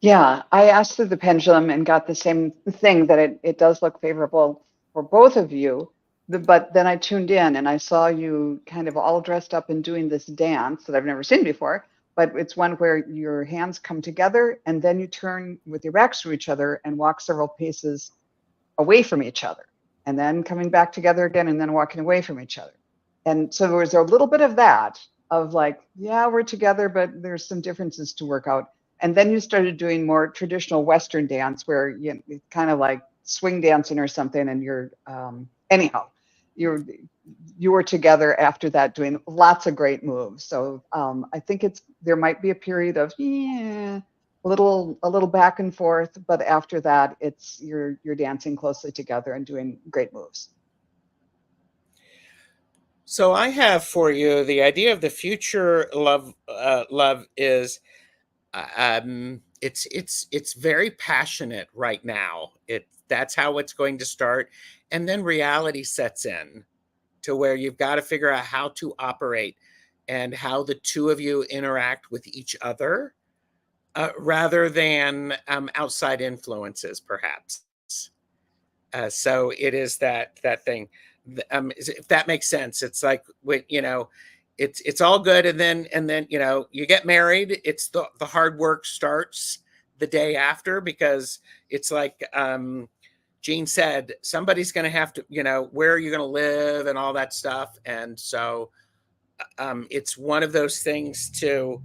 Yeah, I asked through the pendulum and got the same thing, that it does look favorable for both of you. But then I tuned in and I saw you kind of all dressed up and doing this dance that I've never seen before. But it's one where your hands come together and then you turn with your backs to each other and walk several paces away from each other. And then coming back together again and then walking away from each other. And so there was a little bit of that, of like, yeah, we're together, but there's some differences to work out. And then you started doing more traditional Western dance where you kind of like swing dancing or something. And you're, anyhow, you're you were together after that doing lots of great moves. So I think there might be a period of a little back and forth, but after that, you're dancing closely together and doing great moves. So I have for you the idea of the future love. Love is it's very passionate right now. That's how it's going to start, and then reality sets in to where you've got to figure out how to operate and how the two of you interact with each other, rather than outside influences, perhaps. So it is that thing. If that makes sense, it's like, it's all good, and then you get married. It's the hard work starts the day after, because it's like Jean said, somebody's going to have to, where are you going to live and all that stuff. And so it's one of those things to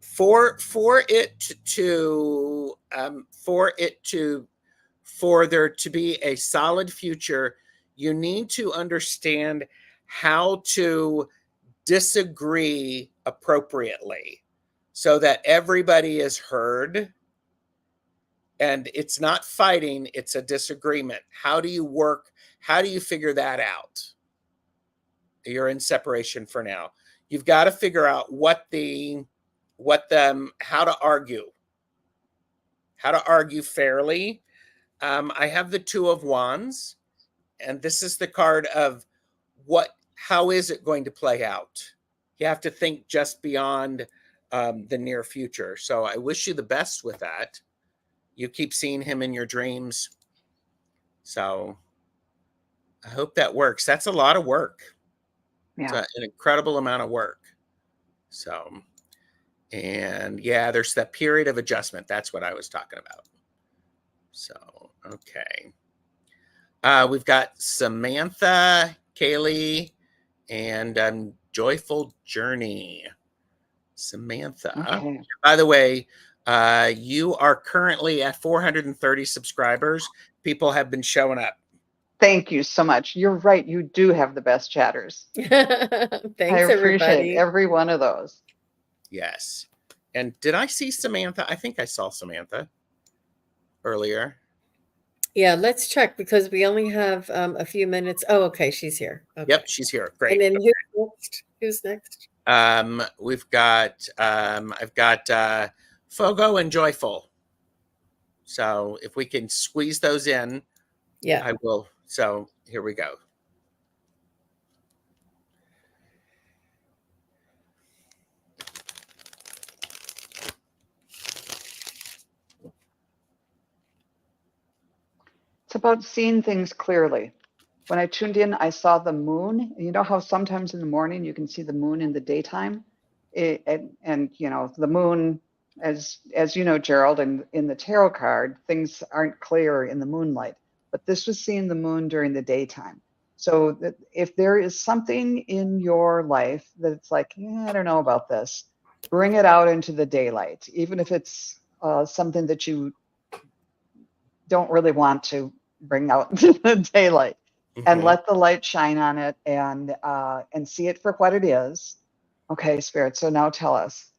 for there to be a solid future, you need to understand how to disagree appropriately so that everybody is heard. And it's not fighting, it's a disagreement. How do you work? How do you figure that out? You're in separation for now. You've got to figure out how to argue fairly. I have the Two of Wands, and this is the card of how is it going to play out? You have to think just beyond the near future. So I wish you the best with that. You keep seeing him in your dreams. So I hope that works. That's a lot of work. Yeah. It's an incredible amount of work. So, and yeah, there's that period of adjustment. That's what I was talking about. So, okay. We've got Samantha, Kaylee, and Joyful Journey. Samantha. Okay. By the way, you are currently at 430 subscribers. People have been showing up. Thank you so much. You're right. You do have the best chatters. Thanks, I appreciate everybody. every one of those. Yes. And did I see Samantha? I think I saw Samantha earlier. Yeah, let's check because we only have a few minutes. Oh, okay, she's here. Okay. Yep, she's here. Great. And then who's next? We've got I've got Fogo and Joyful. So if we can squeeze those in, Yeah, I will. So here we go. It's about seeing things clearly. When I tuned in, I saw the moon. You know how sometimes in the morning you can see the moon in the daytime? And the moon, as you know, Gerald, and in the tarot card, things aren't clear in the moonlight. But this was seeing the moon during the daytime. So that if there is something in your life that it's like, I don't know about this, bring it out into the daylight, even if it's something that you don't really want to bring out into the daylight. Mm-hmm. And let the light shine on it and see it for what it is. Okay, Spirit. So now tell us.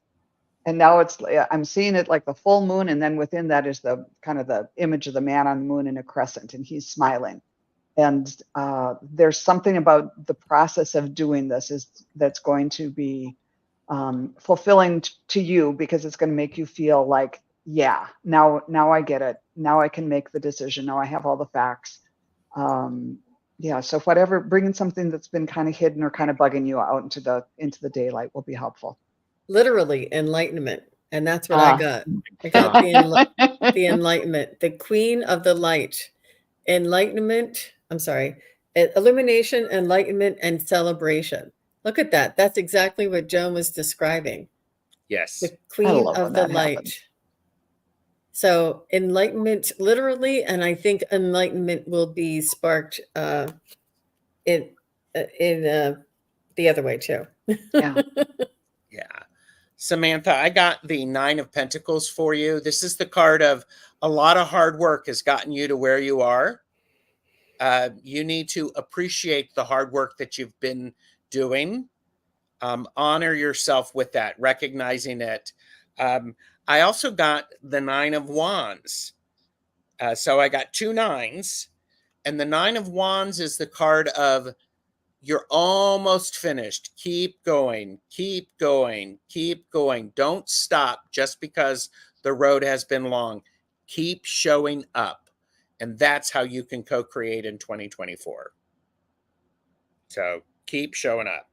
And now I'm seeing it like the full moon, and then within that is the kind of the image of the man on the moon in a crescent, and he's smiling. And there's something about the process of doing this that's going to be fulfilling to you, because it's going to make you feel like, yeah, now I get it. Now I can make the decision. Now I have all the facts. Yeah, so whatever, bringing something that's been kind of hidden or kind of bugging you out into the daylight will be helpful. Literally enlightenment, and that's what I got. I got the enlightenment, the Queen of the Light, enlightenment. I'm sorry, illumination, enlightenment, and celebration. Look at that. That's exactly what Joan was describing. Yes, the Queen of the Light. Happens. So enlightenment, literally, and I think enlightenment will be sparked in the other way too. Yeah. Yeah. Samantha, I got the 9 of Pentacles for you. This is the card of a lot of hard work has gotten you to where you are. You need to appreciate the hard work that you've been doing. Honor yourself with that, recognizing it. I also got the 9 of Wands. So I got 2 9s. And the 9 of Wands is the card of you're almost finished. Keep going, keep going, keep going. Don't stop just because the road has been long. Keep showing up. And that's how you can co-create in 2024. So keep showing up.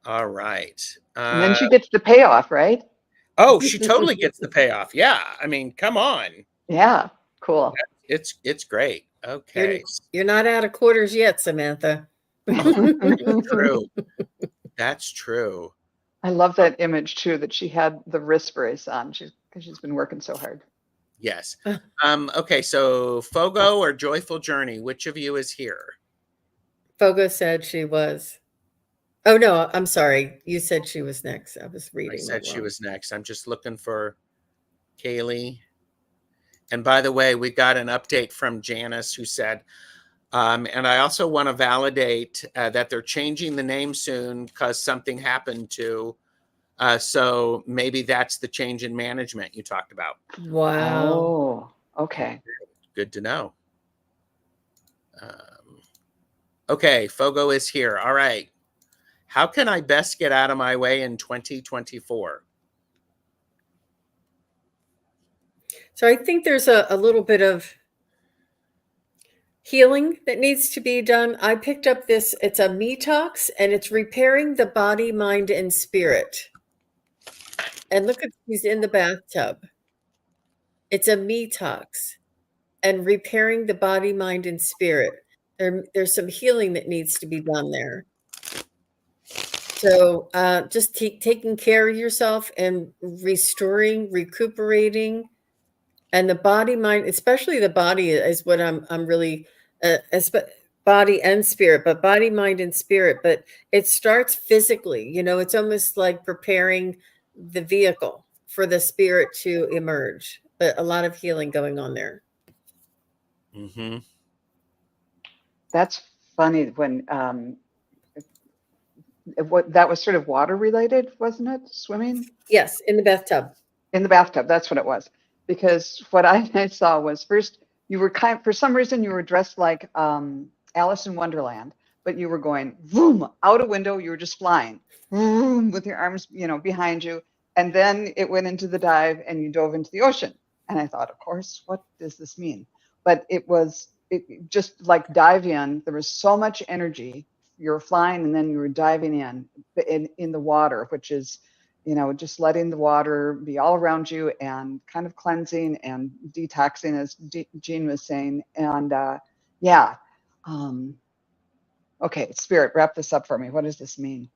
All right. And then she gets the payoff, right? Oh, she totally gets the payoff. Yeah. I mean, come on. Yeah. Cool. It's great. Okay. You're not out of quarters yet, Samantha. That's true. That's true. I love that image too, that she had the wrist brace on because she's been working so hard. Yes. Okay, so Fogo or Joyful Journey, which of you is here? Fogo said she was. Oh, no, I'm sorry. You said she was next. I was I reading. said she was next. I'm just looking for Kaylee. And by the way, we got an update from Janice who said, and I also want to validate that they're changing the name soon because something happened to. So maybe that's the change in management you talked about. Wow. Oh, okay. Good to know. Okay, Fogo is here. All right. How can I best get out of my way in 2024? So I think there's a little bit of healing that needs to be done. I picked up this, it's a detox, and it's repairing the body, mind, and spirit. And look at, he's in the bathtub. It's a detox and repairing the body, mind, and spirit. There's some healing that needs to be done there. So just taking care of yourself and restoring, recuperating, and the body, mind, especially the body is what I'm really, body and spirit, but body, mind, and spirit. But it starts physically, it's almost like preparing the vehicle for the spirit to emerge. But a lot of healing going on there. Mm-hmm. That's funny when that was sort of water related, wasn't it? Swimming? Yes, in the bathtub. In the bathtub, that's what it was. Because what I saw was first you were for some reason you were dressed like Alice in Wonderland, but you were going boom out a window. You were just flying boom with your arms, behind you, and then it went into the dive and you dove into the ocean. And I thought, of course, what does this mean? But it just like dive in. There was so much energy. You were flying and then you were diving in the water, which is, just letting the water be all around you and kind of cleansing and detoxing, as Jean was saying. And yeah. Okay, Spirit, wrap this up for me. What does this mean?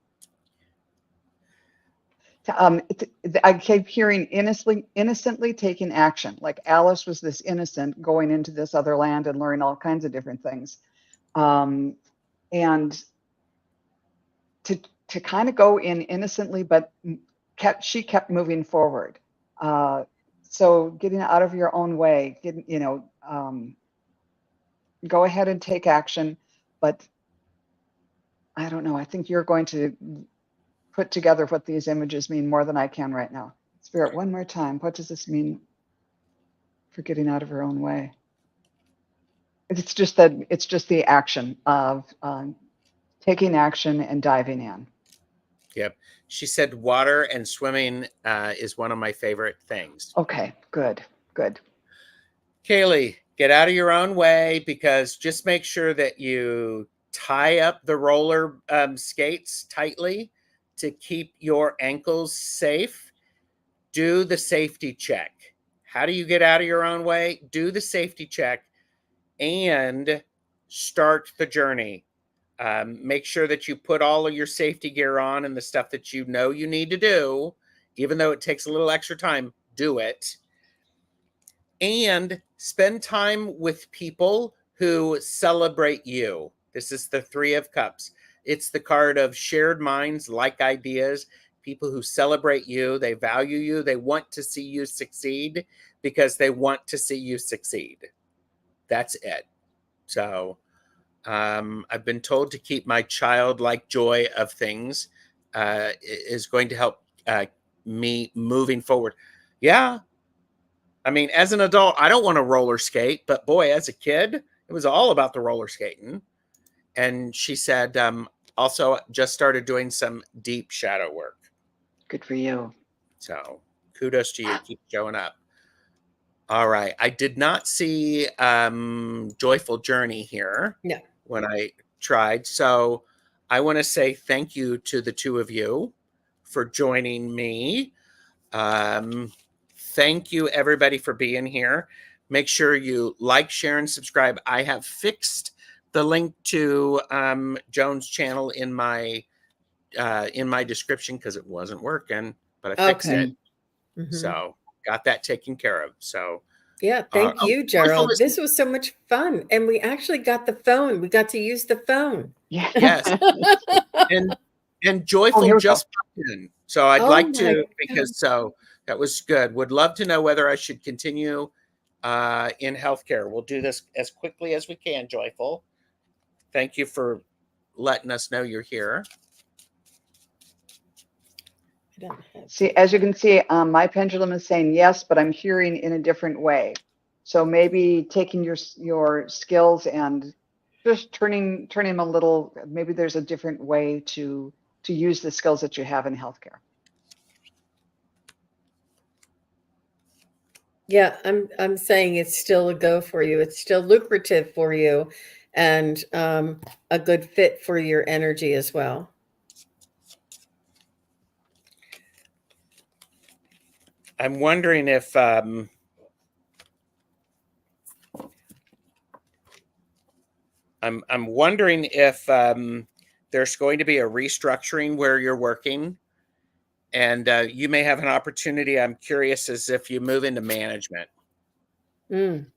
I keep hearing innocently taking action. Like Alice was this innocent going into this other land and learning all kinds of different things. And to kind of go in innocently, but she kept moving forward. So getting out of your own way, go ahead and take action. But I don't know. I think you're going to put together what these images mean more than I can right now. Spirit, one more time. What does this mean for getting out of her own way? It's just the action of taking action and diving in. Yep. She said water and swimming is one of my favorite things. Okay, good. Kaylee, get out of your own way, because just make sure that you tie up the roller skates tightly to keep your ankles safe. Do the safety check. How do you get out of your own way? Do the safety check and start the journey. Make sure that you put all of your safety gear on and the stuff that you know you need to do, even though it takes a little extra time, do it. And spend time with people who celebrate you. This is the 3 of Cups. It's the card of shared minds, like ideas, people who celebrate you, they value you, they want to see you succeed because they want to see you succeed. That's it. So I've been told to keep my childlike joy of things is going to help me moving forward. Yeah. I mean, as an adult, I don't want to roller skate, but boy, as a kid, it was all about the roller skating. And she said, also just started doing some deep shadow work. Good for you. So kudos to you. Keep showing up. All right. I did not see Joyful Journey here when I tried. So I want to say thank you to the two of you for joining me. Thank you, everybody, for being here. Make sure you like, share, and subscribe. I have fixed the link to Joan's channel in my description because it wasn't working, but I fixed it. So got that taken care of. So yeah, thank you, Gerald. This was so much fun, and we actually got the phone. We got to use the phone. Yeah. Yes. and Joyful just popped in. So I'd like to, because so that was good. Would love to know whether I should continue in healthcare. We'll do this as quickly as we can, Joyful. Thank you for letting us know you're here. See, as you can see, my pendulum is saying yes, but I'm hearing in a different way. So maybe taking your skills and just turning them a little. Maybe there's a different way to use the skills that you have in healthcare. Yeah, I'm saying it's still a go for you. It's still lucrative for you, and a good fit for your energy as well. I'm wondering if I'm wondering if there's going to be a restructuring where you're working, and you may have an opportunity. I'm curious as if you move into management. And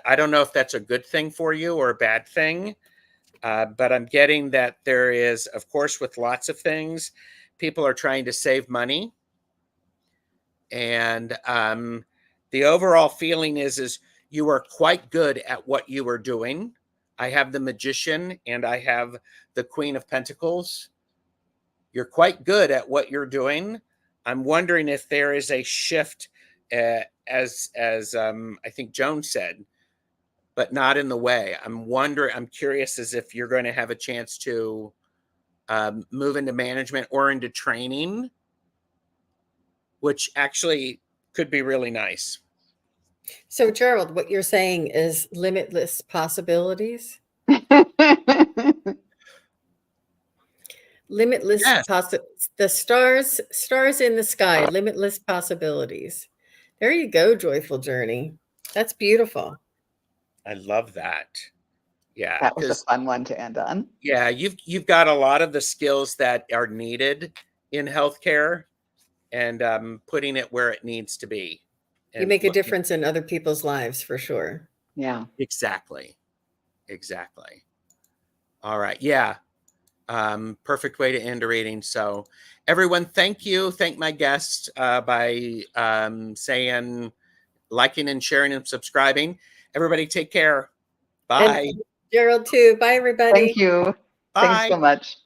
I don't know if that's a good thing for you or a bad thing, but I'm getting that there is, of course, with lots of things, people are trying to save money. And the overall feeling is you are quite good at what you are doing. I have the Magician and I have the Queen of Pentacles. You're quite good at what you're doing. I'm wondering if there is a shift, as I think Joan said, but not in the way. I'm curious as if you're going to have a chance to move into management or into training, which actually could be really nice. So, Gerald, what you're saying is limitless possibilities? Limitless the stars in the sky, limitless possibilities. There you go, Joyful Journey. That's beautiful. I love that. Yeah. That was a fun one to end on. Yeah, you've got a lot of the skills that are needed in healthcare and putting it where it needs to be. You make a difference in other people's lives for sure. Yeah. Exactly. All right. Yeah. Perfect way to end a reading. So everyone, thank you. Thank my guests by saying, liking and sharing and subscribing. Everybody take care. Bye. And Gerald too. Bye, everybody. Thank you. Bye. Thanks so much.